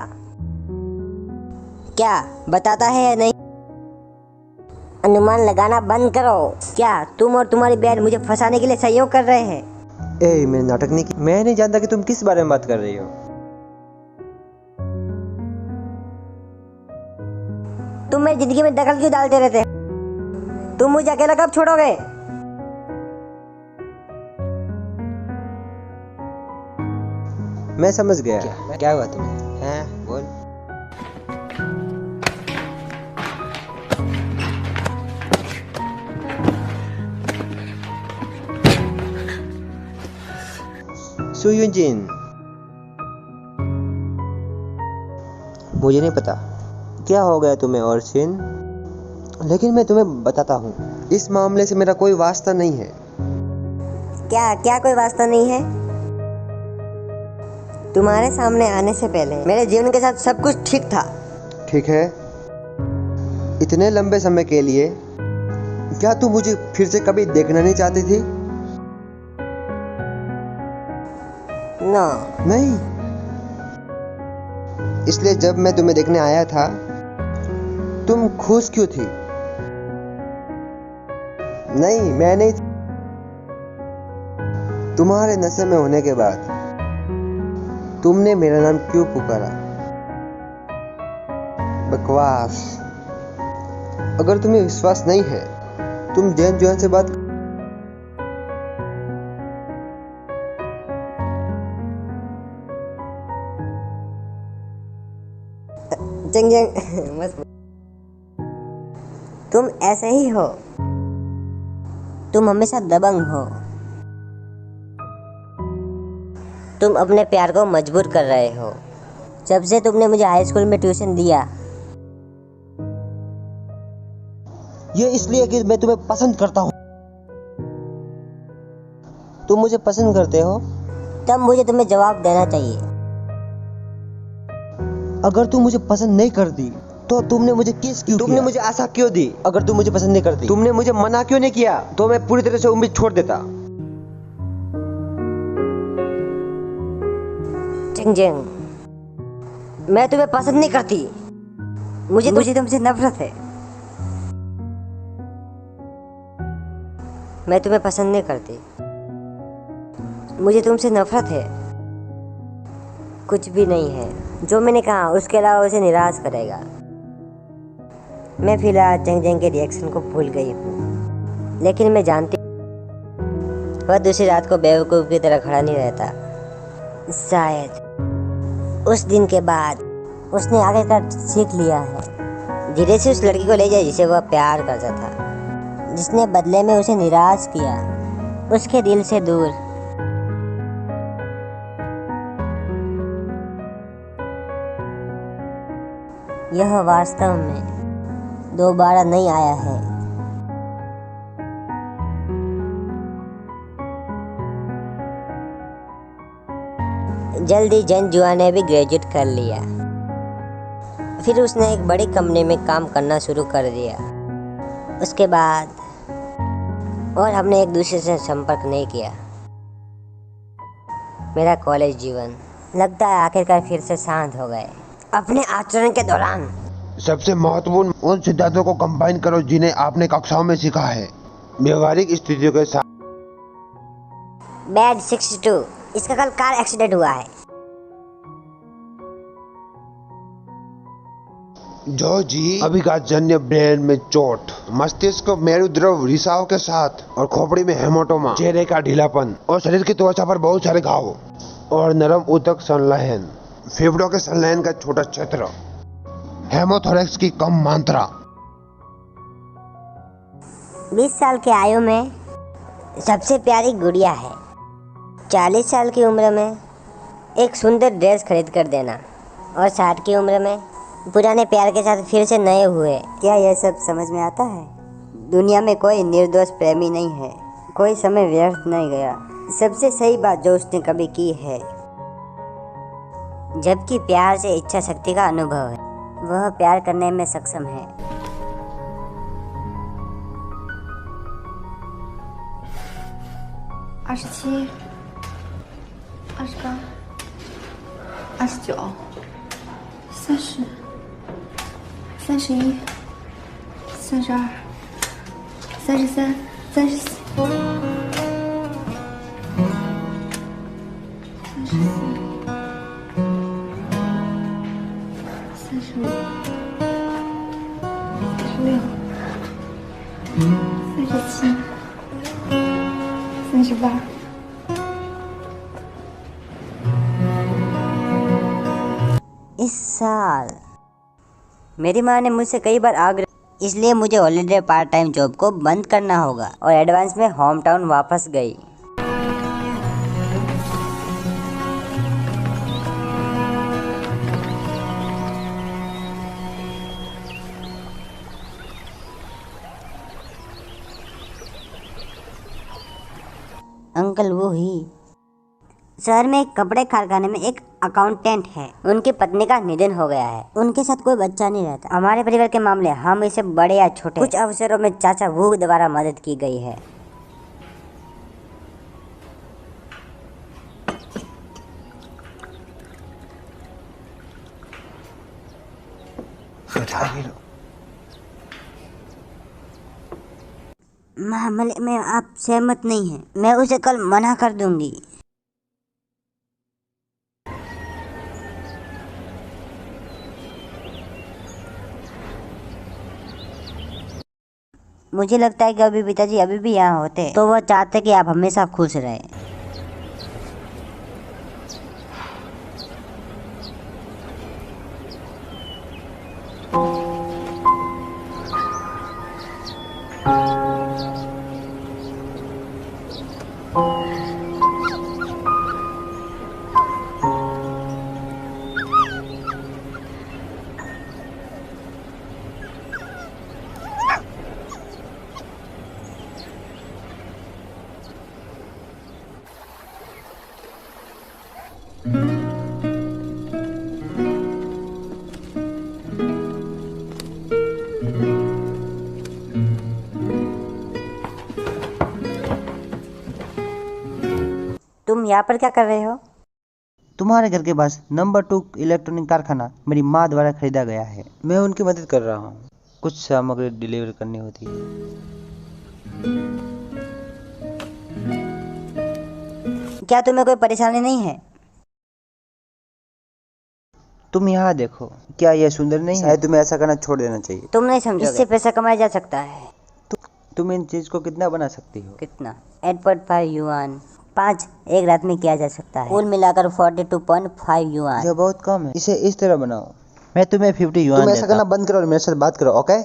क्या बताता है या नहीं? अनुमान लगाना बंद करो। क्या तुम और तुम्हारी बहन मुझे फंसाने के लिए सहयोग कर रहे हैं? ए, मैंने नाटक नहीं किया। मैं नहीं जानता कि तुम किस बारे में बात कर रही हो। तुम मेरी जिंदगी में दखल क्यों डालते रहते हैं? तुम मुझे अकेला कब छोड़ोगे? मैं समझ गया। क्या हुआ तुम्हें? हैं, बोल। सुयुजिन, मुझे नहीं पता क्या हो गया तुम्हें और शिन, लेकिन मैं तुम्हें बताता हूँ, इस मामले से मेरा कोई वास्ता नहीं है। क्या क्या कोई वास्ता नहीं है? तुम्हारे सामने आने से पहले मेरे जीवन के साथ सब कुछ ठीक था। ठीक है, इतने लंबे समय के लिए क्या तू मुझे फिर से कभी देखना नहीं चाहती थी? नो। नहीं। इसलिए जब मैं तुम्हें देखने आया था, तुम खुश क्यों थी? नहीं, मैं नहीं। तुम्हारे नशे में होने के बाद तुमने मेरा नाम क्यों पुकारा? बकवास। अगर तुम्हें विश्वास नहीं है, तुम जैन जुआन से बात। जंग जंग मत। तुम ऐसे ही हो। तुम हमेशा दबंग हो। तुम अपने प्यार को मजबूर कर रहे हो। जब से तुमने मुझे हाई स्कूल में ट्यूशन दिया। ये इसलिए कि मैं तुम्हें पसंद करता हूँ। तुम मुझे पसंद करते हो? तब मुझे तुम्हें जवाब देना चाहिए। अगर तुम मुझे पसंद नहीं करती तो तुमने मुझे किस क्यों तुमने मुझे आशा क्यों दी? अगर तुम मुझे पसंद नहीं करती, तुमने मुझे मना क्यों नहीं किया? तो मैं पूरी तरह से उम्मीद छोड़ देता। जिंग जिंग, मैं तुम्हें पसंद नहीं करती। मुझे तुमसे नफरत है। मैं तुम्हें पसंद नहीं करती। मुझे तुमसे नफरत है। कुछ भी नहीं है। जो मैंने कहा उसके अलावा उसे निराश करेगा। मैं फिलहाल जंग जंग के रिएक्शन को भूल गई हूँ, लेकिन मैं जानती वह दूसरी रात को बेवकूफ़ की तरह खड़ा नहीं रहता। शायद उस दिन के बाद उसने आखिरकार सीख लिया है। धीरे से उस लड़की को ले जाए जिसे वह प्यार करता था, जिसने बदले में उसे निराश किया, उसके दिल से दूर। यह वास्तव में दोबारा नहीं आया है। जल्दी जन जुआ ने भी ग्रेजुएट कर लिया। फिर उसने एक बड़ी कंपनी में काम करना शुरू कर दिया। उसके बाद और हमने एक दूसरे से संपर्क नहीं किया। मेरा कॉलेज जीवन लगता है आखिरकार फिर से शांत हो गए। अपने आचरण के दौरान सबसे महत्वपूर्ण उन सिद्धांतों को कंबाइन करो जिन्हें आपने कक्षाओं में सीखा है, व्यवहारिक स्थितियों के साथ। बैड 62, इसका कल कार एक्सीडेंट हुआ है। जॉर्जी, अभिघातजन्य ब्रेन में चोट, मस्तिष्क मेरुद्रव रिसाव के साथ और खोपड़ी में हेमाटोमा, चेहरे का ढीलापन और शरीर की त्वचा पर बहुत सारे घाव और नरम ऊतक संलयन, फेफड़ों के संलयन का छोटा क्षेत्र, हेमोथोरेक्स की कम मात्रा। 20 साल की आयु में सबसे प्यारी गुड़िया है। 40 साल की उम्र में एक सुंदर ड्रेस खरीद कर देना और 60 की उम्र में पुराने प्यार के साथ फिर से नए हुए। क्या यह सब समझ में आता है? दुनिया में कोई निर्दोष प्रेमी नहीं है। कोई समय व्यर्थ नहीं गया। सबसे सही बात जो उसने कभी की है, जबकि प्यार से इच्छा शक्ति का अनुभव है, वह प्यार करने में सक्षम है।27, 28, 29, 30, 31、32、33、34、35、36、37、38。इस साल मेरी माँ ने मुझसे कई बार आग्रह, इसलिए मुझे हॉलीडे पार्ट टाइम जॉब को बंद करना होगा और एडवांस में होम टाउन वापस गई। अंकल वो ही शहर में एक कपड़े कारखाने में एक अकाउंटेंट है। उनकी पत्नी का निधन हो गया है। उनके साथ कोई बच्चा नहीं रहता। हमारे परिवार के मामले हम इसे बड़े या छोटे कुछ अवसरों में चाचा वो द्वारा मदद की गई है। मामले में आप सहमत नहीं हैं। मैं उसे कल मना कर दूंगी। मुझे लगता है कि अभी पिताजी अभी भी यहाँ होते तो वो चाहते कि आप हमेशा खुश रहे। तुम यहाँ पर क्या कर रहे हो? तुम्हारे घर के पास नंबर 2 इलेक्ट्रॉनिक कारखाना मेरी माँ द्वारा खरीदा गया है। मैं उनकी मदद कर रहा हूँ। कुछ सामग्री डिलीवर करनी होती है। क्या तुम्हें कोई परेशानी नहीं है? तुम यहाँ देखो, क्या यह सुंदर नहीं है? शायद तुम्हें ऐसा करना छोड़ देना चाहिए। तुम नहीं समझोगे। इससे पैसा कमाया जा सकता है। तुम इन चीज को कितना बना सकती हो? कितना? 8.5 युआन। 5 एक रात में किया जा सकता है। कुल मिलाकर 42.5 युआन। यह बहुत कम है। इसे इस तरह बनाओ। मैं तुम्हें 50 युआन देता हूं। तुम ऐसा करना बंद करो और मेरे साथ बात करो, ओके?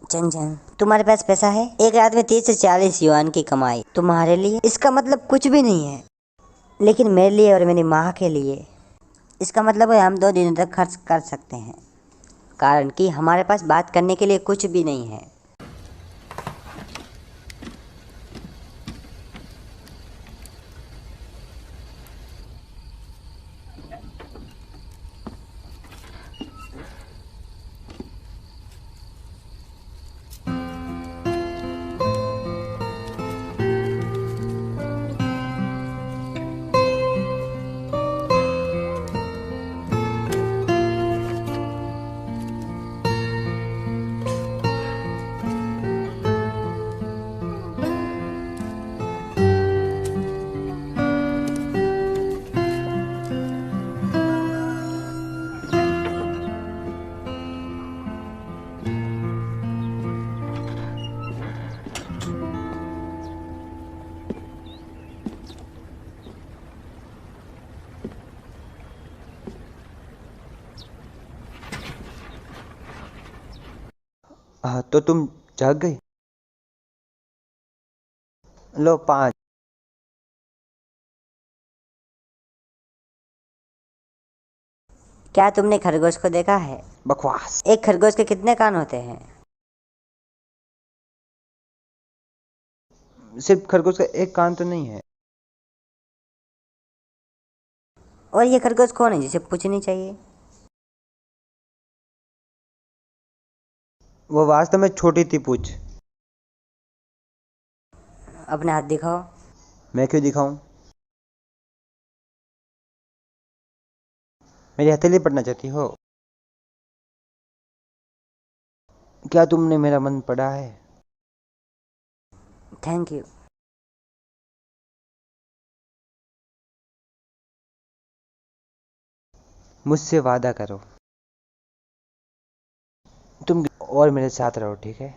चंचन, तुम्हारे पास पैसा है? एक रात में 30 से 40 युआन की कमाई तुम्हारे लिए इसका मतलब कुछ भी नहीं है, लेकिन मेरे लिए और मेरी माँ के लिए इसका मतलब है हम 2 दिनों तक खर्च कर सकते हैं, कारण कि हमारे पास बात करने के लिए कुछ भी नहीं है। हाँ, तो तुम जाग गई? लो 5। क्या तुमने खरगोश को देखा है? बकवास। एक खरगोश के कितने कान होते हैं? सिर्फ खरगोश का एक कान तो नहीं है। और ये खरगोश कौन है जिसे पूछनी चाहिए? वो वास्तव में छोटी थी पूछ। अपने हाथ दिखाओ। मैं क्यों दिखाऊं? मेरी हथेली पढ़ना चाहती हो? क्या तुमने मेरा मन पढ़ा है? Thank you. मुझसे वादा करो, तुम और मेरे साथ रहो, ठीक है?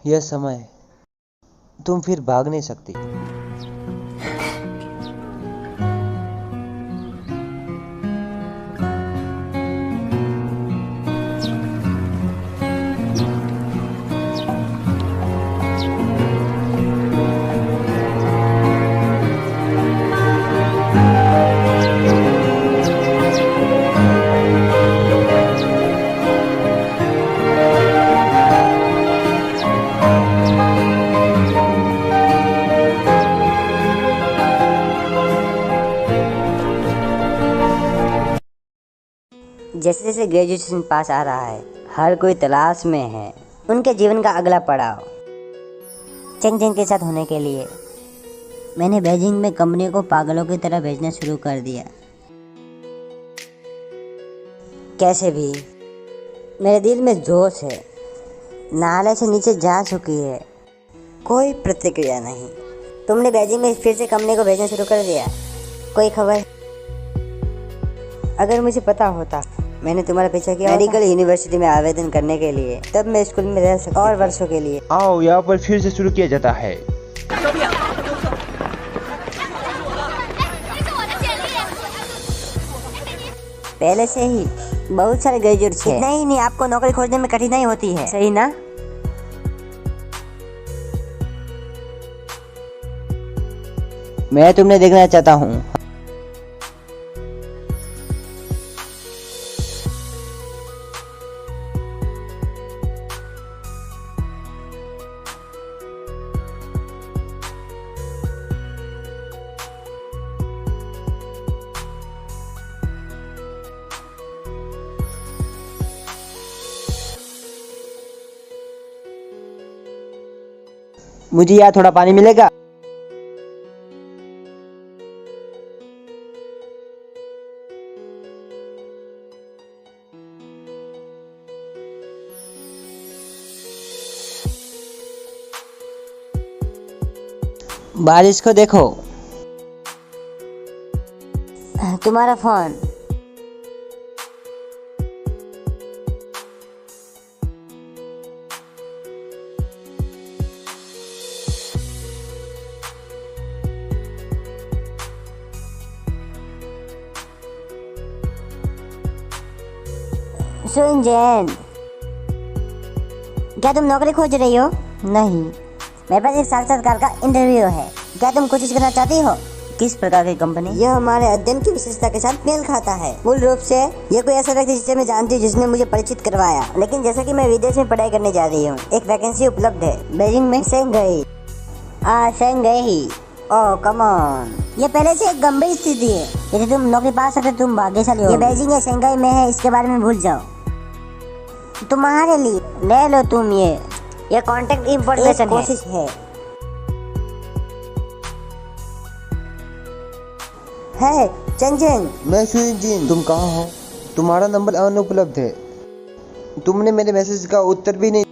यह समय तुम फिर भाग नहीं सकती। जैसे जैसे ग्रेजुएशन पास आ रहा है, हर कोई तलाश में है उनके जीवन का अगला पड़ाव। चेंग चेंग के साथ होने के लिए मैंने बीजिंग में कंपनी को पागलों की तरह भेजना शुरू कर दिया। कैसे भी मेरे दिल में जोश है, नाले से नीचे जा चुकी है, कोई प्रतिक्रिया नहीं। तुमने बीजिंग में फिर से कंपनी को भेजना शुरू कर दिया, कोई खबर? अगर मुझे पता होता मैंने तुम्हारा पीछा किया मेडिकल यूनिवर्सिटी में आवेदन करने के लिए, तब मैं स्कूल में रह सकती और वर्षों के लिए। आओ, यहाँ पर फिर से शुरू किया जाता है। पहले से ही बहुत सारे ग्रेजुएट्स हैं। नहीं नहीं, आपको नौकरी खोजने में कठिनाई होती है, सही ना? मैं तुम्हें देखना चाहता हूँ। मुझे यहाँ थोड़ा पानी मिलेगा? बारिश को देखो। तुम्हारा फोन। सुनजैन, क्या तुम नौकरी खोज रही हो? नहीं, मेरे पास एक साक्षात्कार का इंटरव्यू है। क्या तुम कोशिश करना चाहती हो? किस प्रकार की कंपनी? यह हमारे अध्ययन की विशेषता के साथ मेल खाता है। मूल रूप से यह कोई ऐसा व्यक्ति जिसे मैं जानती हूँ, जिसने मुझे परिचित करवाया। लेकिन जैसा कि मैं विदेश में पढ़ाई करने जा रही हूँ, एक वैकेंसी उपलब्ध है बीजिंग में। Shanghai. Shanghai. Oh come on, ये पहले से एक गंभीर स्थिति है। यदि तुम नौकरी पा सकते तुम भाग्यशाली हो। ये बीजिंग या शेंघाई में है, इसके बारे में भूल जाओ। तुम्हारे लिए ले लो तुम ये कांटेक्ट इंफॉर्मेशन कोशिश है। Cheng Cheng. मैं सुनजिन, तुम कहाँ हो? तुम्हारा नंबर अनुपलब्ध है। तुमने मेरे मैसेज का उत्तर भी नहीं।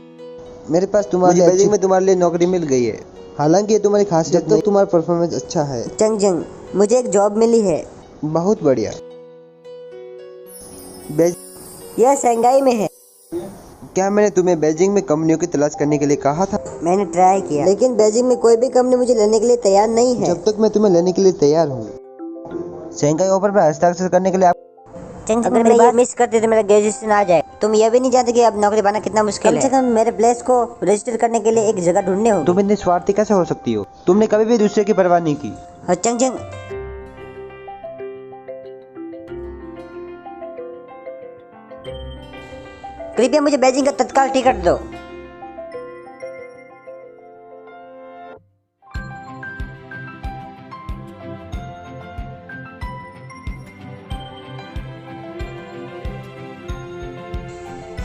मेरे पास तुम्हारे बीजिंग में तुम्हारे लिए नौकरी मिल गई है। हालांकि ये तुम्हारी खासियत तो तुम्हारा परफॉर्मेंस अच्छा है। चेंग चेंग, मुझे एक जॉब मिली है। बहुत बढ़िया। यह शेंघाई में है। क्या मैंने तुम्हें बीजिंग में कंपनियों की तलाश करने के लिए कहा था? मैंने ट्राई किया, लेकिन बीजिंग में कोई भी कंपनी मुझे लेने के लिए तैयार नहीं है। जब तक मैं तुम्हें लेने के लिए तैयार हूँ। शेंघाई ऑफर पर हस्ताक्षर करने के लिए अगर मैं ये मिस करती तो मेरा ग्रेजुएशन आ जाए। तुम ये भी नहीं जानते कि अब नौकरी पाना कितना मुश्किल है। कम से कम मेरे प्लेस को रजिस्टर करने के लिए एक जगह ढूंढने होगी। तुम इतनी स्वार्थी कैसे हो सकती हो? तुमने कभी भी दूसरे की परवाह नहीं की। चेंग चेंग, कृपया मुझे बीजिंग का तत्काल टिकट दो।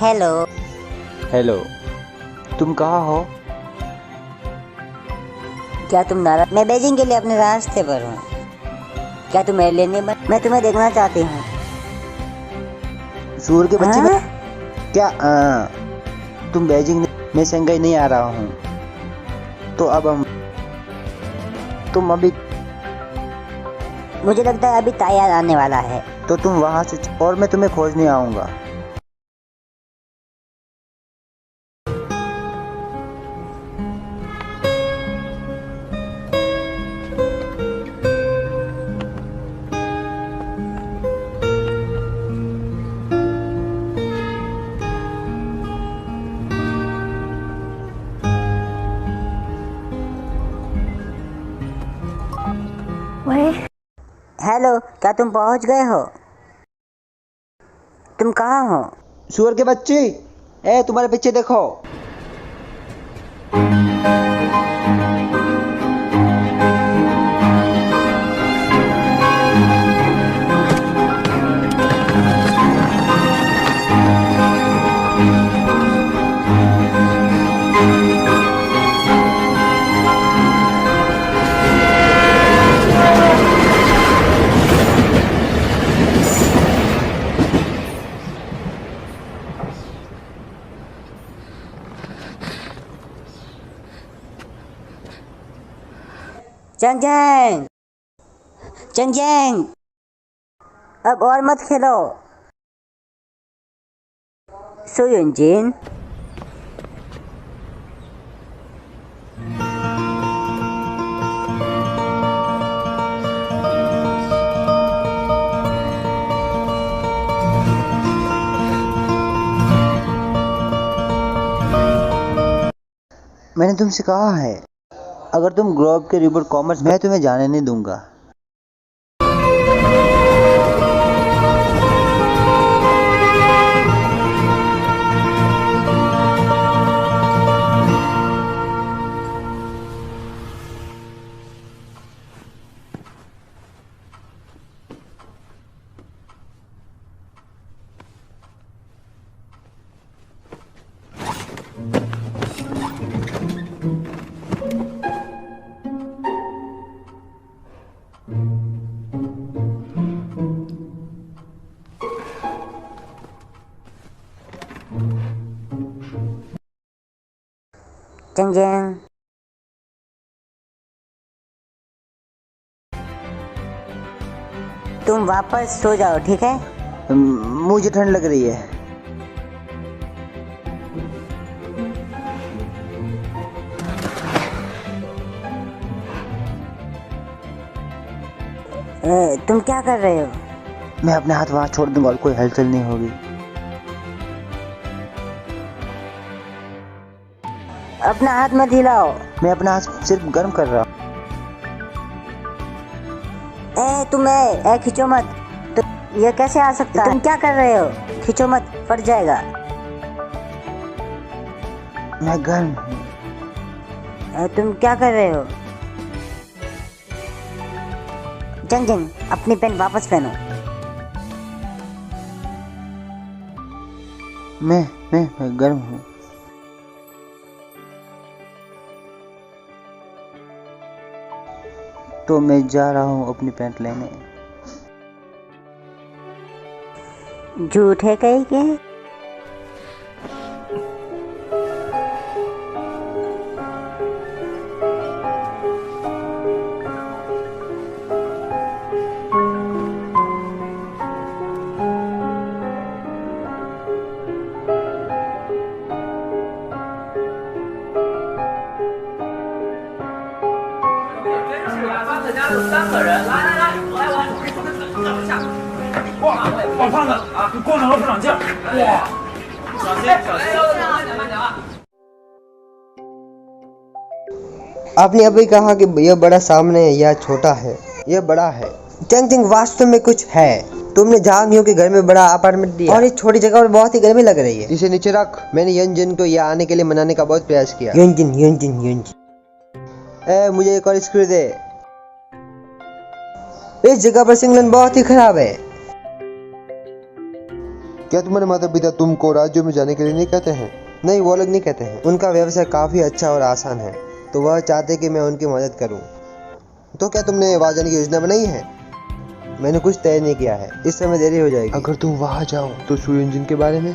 हेलो, हेलो, तुम कहाँ हो? क्या तुम नाराज? मैं बीजिंग के लिए अपने रास्ते पर हूँ। क्या तुम मेरे लिए नहीं मैं तुम्हें देखना चाहती हूँ। सूर के बच्चे हाँ? क्या तुम बीजिंग? मैं शंघाई नहीं आ रहा हूँ। तो अब तुम अभी? मुझे लगता है अभी तायार आने वाला है। तो तुम वहाँ से और मैं तुम्हें खोजने आऊँगा। हेलो, क्या तुम पहुंच गए हो? तुम कहाँ हो? सूअर के बच्चे, तुम्हारे पीछे देखो। चंगचंग, चंगचंग, अब और मत खेलो। सुयुनजिन, मैंने तुमसे कहा है, अगर तुम ग्रो अप के रिपोर्ट कॉमर्स, मैं तुम्हें जाने नहीं दूंगा। चंगचंग, तुम वापस सो जाओ, ठीक है? मुझे ठंड लग रही है। तुम क्या कर रहे हो? मैं अपने हाथ वहां छोड़ दूंगा और कोई हलचल नहीं होगी। अपना हाथ मत हिलाओ। मैं अपना हाथ सिर्फ गर्म कर रहा हूँ। खींचो मत। तो ये कैसे आ सकता है? तुम क्या कर रहे हो? खींचो मत, फट जाएगा। मैं गर्म। तुम क्या कर रहे हो? चंगचंग, अपनी पेन वापस पहनो। मैं गर्म हूँ। तो मैं जा रहा हूँ अपनी पैंट लेने। झूठ है कहीं के? आपने अभी कहा कि यह बड़ा सामने है या छोटा है? यह बड़ा है। चंगचंग, वास्तव में कुछ है। तुमने झांग ह्यू के घर में बड़ा अपार्टमेंट दिया और इस छोटी जगह पर बहुत ही गर्मी लग रही है। इसे नीचे रख। मैंने यंजन को यहाँ आने के लिए मनाने का बहुत प्रयास किया। युनजिन, मुझे एक और स्क्रू दे। इस जगह पर सिग्नल बहुत ही खराब है। क्या तुम्हारे माता पिता तुमको राज्यों में जाने के लिए नहीं कहते हैं? नहीं, वो लोग नहीं कहते हैं। उनका व्यवसाय काफ़ी अच्छा और आसान है, तो वह चाहते कि मैं उनकी मदद करूं। तो क्या तुमने वहाँ जाने की योजना बनाई है? मैंने कुछ तय नहीं किया है, इस समय देरी हो जाएगी। अगर तुम वहां जाओ तो सुयोंजिन के बारे में?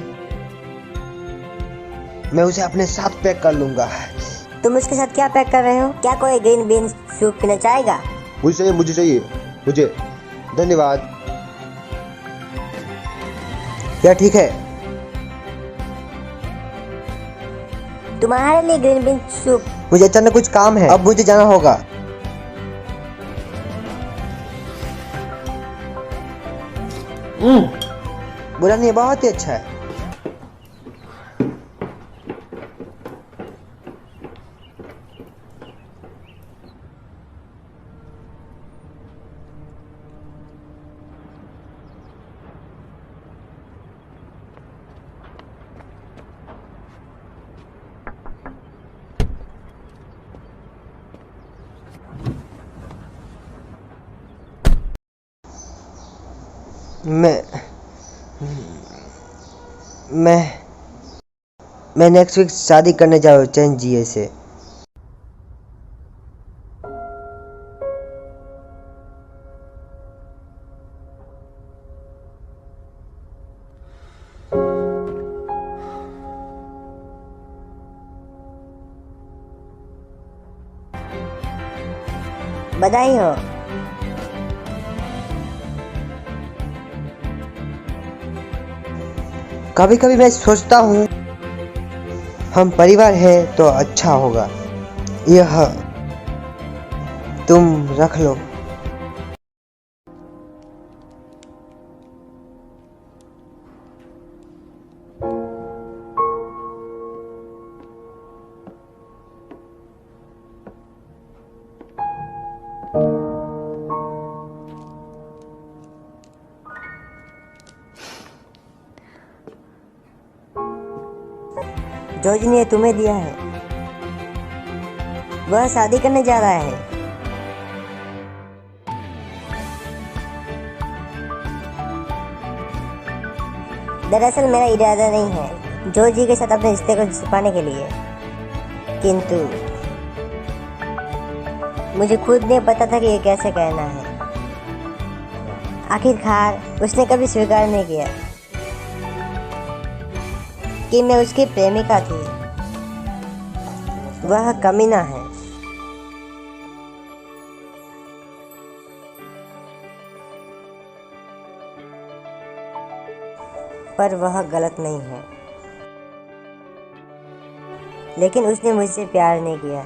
मैं उसे अपने साथ पैक कर लूंगा। तुम उसके साथ क्या पैक कर रहे हो? क्या कोई ग्रीन बीन सूप पीना चाहेगा? मुझे चाहिए। मुझे धन्यवाद। क्या ठीक है? तुम्हारे लिए ग्रीन बीन सूप। मुझे अचानक कुछ काम है, अब मुझे जाना होगा। बुरा नहीं है, बहुत ही अच्छा है। मैं नेक्स्ट वीक शादी करने जा रहा हूँ चैन जी से। बधाई हो। कभी कभी मैं सोचता हूँ हम परिवार है तो अच्छा होगा। यह तुम रख लो। जॉर्ज ने तुम्हें दिया है। वह शादी करने जा रहा है। दरअसल मेरा इरादा नहीं है जॉर्ज जी के साथ अपने रिश्ते को छिपाने के लिए, किंतु मुझे खुद नहीं पता था कि ये कैसे कहना है। आखिरकार उसने कभी स्वीकार नहीं किया कि मैं उसकी प्रेमिका थी। वह कमीना है। पर वह गलत नहीं है। लेकिन उसने मुझसे प्यार नहीं किया।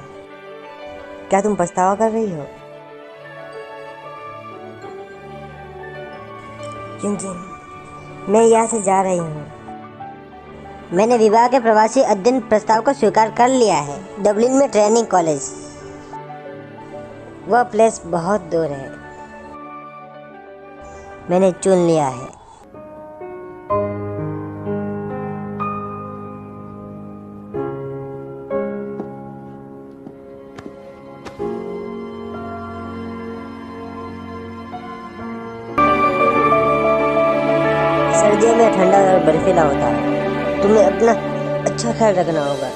क्या तुम पछतावा कर रही हो? क्योंकि मैं यहाँ से जा रही हूँ। मैंने विवाह के प्रवासी अध्ययन प्रस्ताव को स्वीकार कर लिया है, डबलिन में ट्रेनिंग कॉलेज। वह प्लेस बहुत दूर है। मैंने चुन लिया है। सर्दियों में ठंडा और बर्फीला होता है। तुम्हें अपना अच्छा ख्याल रखना होगा।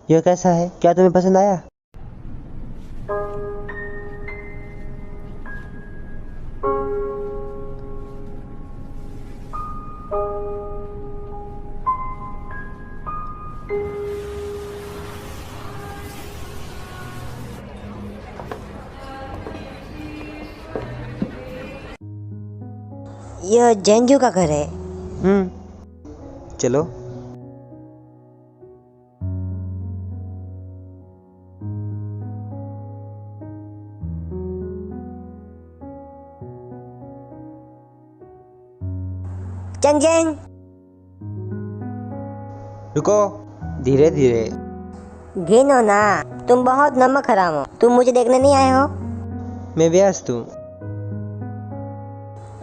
यह कैसा है? क्या तुम्हें पसंद आया? यह जेंजू का घर है। चलो। चंग चंग। रुको, धीरे धीरे। गिनो ना, तुम बहुत नमक हराम हो। तुम मुझे देखने नहीं आए हो? मैं व्यस्त हूँ।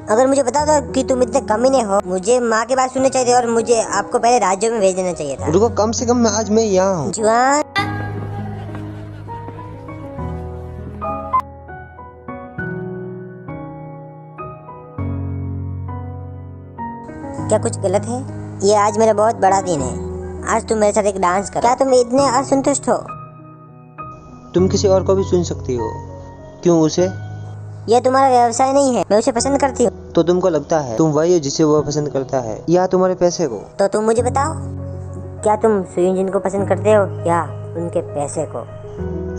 अगर मुझे बता दो कि तुम इतने कमीने हो, मुझे माँ की बात सुननी चाहिए और मुझे आपको पहले राज्यों में भेज देना चाहिए था। रुको, कम से कम आज मैं यहाँ हूँ। जुआन, क्या कुछ गलत है? ये आज मेरा बहुत बड़ा दिन है। आज तुम मेरे साथ एक डांस करो। क्या तुम इतने असंतुष्ट हो? तुम किसी और को भी चुन सकती हो, क्यों उसे? यह तुम्हारा व्यवसाय नहीं है। मैं उसे पसंद करती हूँ। तो तुमको लगता है तुम वही हो जिसे वो पसंद करता है, या तुम्हारे पैसे को? तो तुम मुझे बताओ, क्या तुम सुयुंजिन को पसंद करते हो या उनके पैसे को?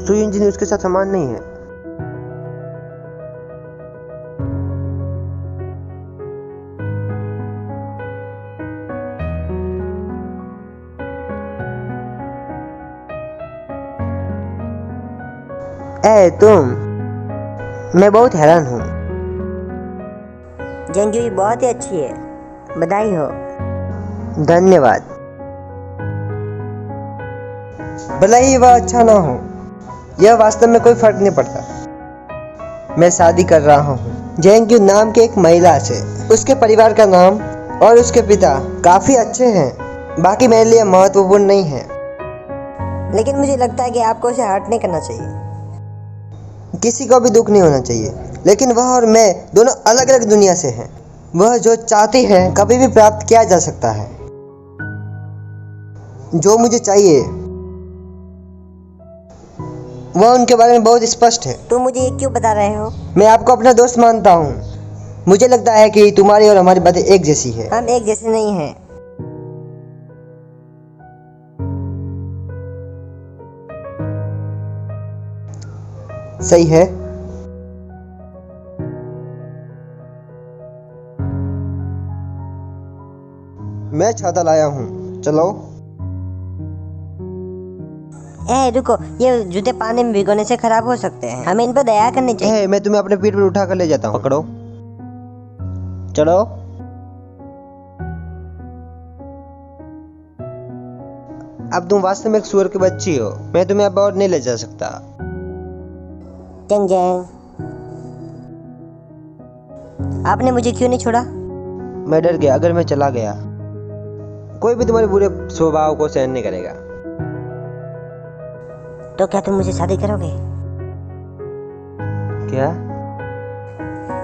सुयुंजिन उसके साथ समान नहीं है। ए तुम, मैं बहुत हैरान हूँ। जंगजूई बहुत ही अच्छी है, बधाई हो। धन्यवाद। भला ही वह अच्छा ना हो, यह वास्तव में कोई फर्क नहीं पड़ता। मैं शादी कर रहा हूँ जेंग्यू नाम की एक महिला से। उसके परिवार का नाम और उसके पिता काफी अच्छे हैं, बाकी मेरे लिए महत्वपूर्ण नहीं है। लेकिन मुझे लगता है कि आपको उसे हर्ट नहीं करना चाहिए। किसी को भी दुख नहीं होना चाहिए, लेकिन वह और मैं दोनों अलग अलग दुनिया से हैं। वह जो चाहती है कभी भी प्राप्त किया जा सकता है। जो मुझे चाहिए वह उनके बारे में बहुत स्पष्ट है। तुम मुझे ये क्यों बता रहे हो? मैं आपको अपना दोस्त मानता हूँ। मुझे लगता है कि तुम्हारी और हमारी बातें एक जैसी है। हम एक जैसे नहीं हैं। सही है। मैं छाता लाया हूँ, चलो। रुको, ये जूते पानी में भिगोने से खराब हो सकते हैं। हमें इन पर दया करनी चाहिए। मैं तुम्हें अपने पीठ पर उठा कर ले जाता हूँ। पकड़ो, चलो। अब तुम वास्तव में एक सुअर की बच्ची हो। मैं तुम्हें अब और नहीं ले जा सकता। जंग जंग, आपने मुझे क्यों नहीं छोड़ा? मैं डर गया, अगर मैं चला गया कोई भी तुम्हारे बुरे स्वभाव को सहन नहीं करेगा। तो क्या तुम मुझे शादी करोगे?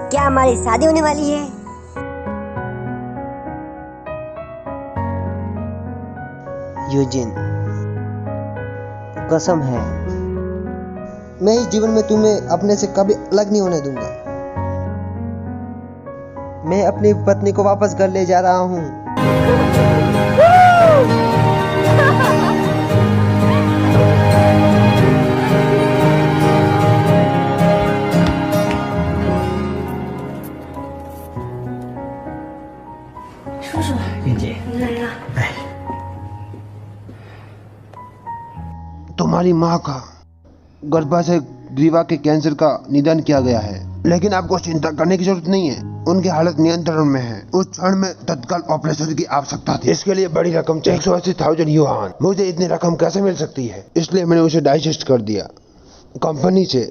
क्या हमारी शादी होने वाली है? यूजिन, कसम है, मैं इस जीवन में तुम्हें अपने से कभी अलग नहीं होने दूंगा। मैं अपनी पत्नी को वापस घर ले जा रहा हूँ।叔叔，云姐，你来了。तुम्हारी माँ का गर्भाशय ग्रीवा के कैंसर का निदान किया गया है, लेकिन आपको चिंता करने की जरूरत नहीं है। उनकी हालत नियंत्रण में है। उस क्षण में तत्काल ऑपरेशन की आवश्यकता थी। इसके लिए बड़ी रकम चाहिए, 180,000 युआन। मुझे इतनी रकम कैसे मिल सकती है? इसलिए मैंने उसे डाइजेस्ट कर दिया। कंपनी से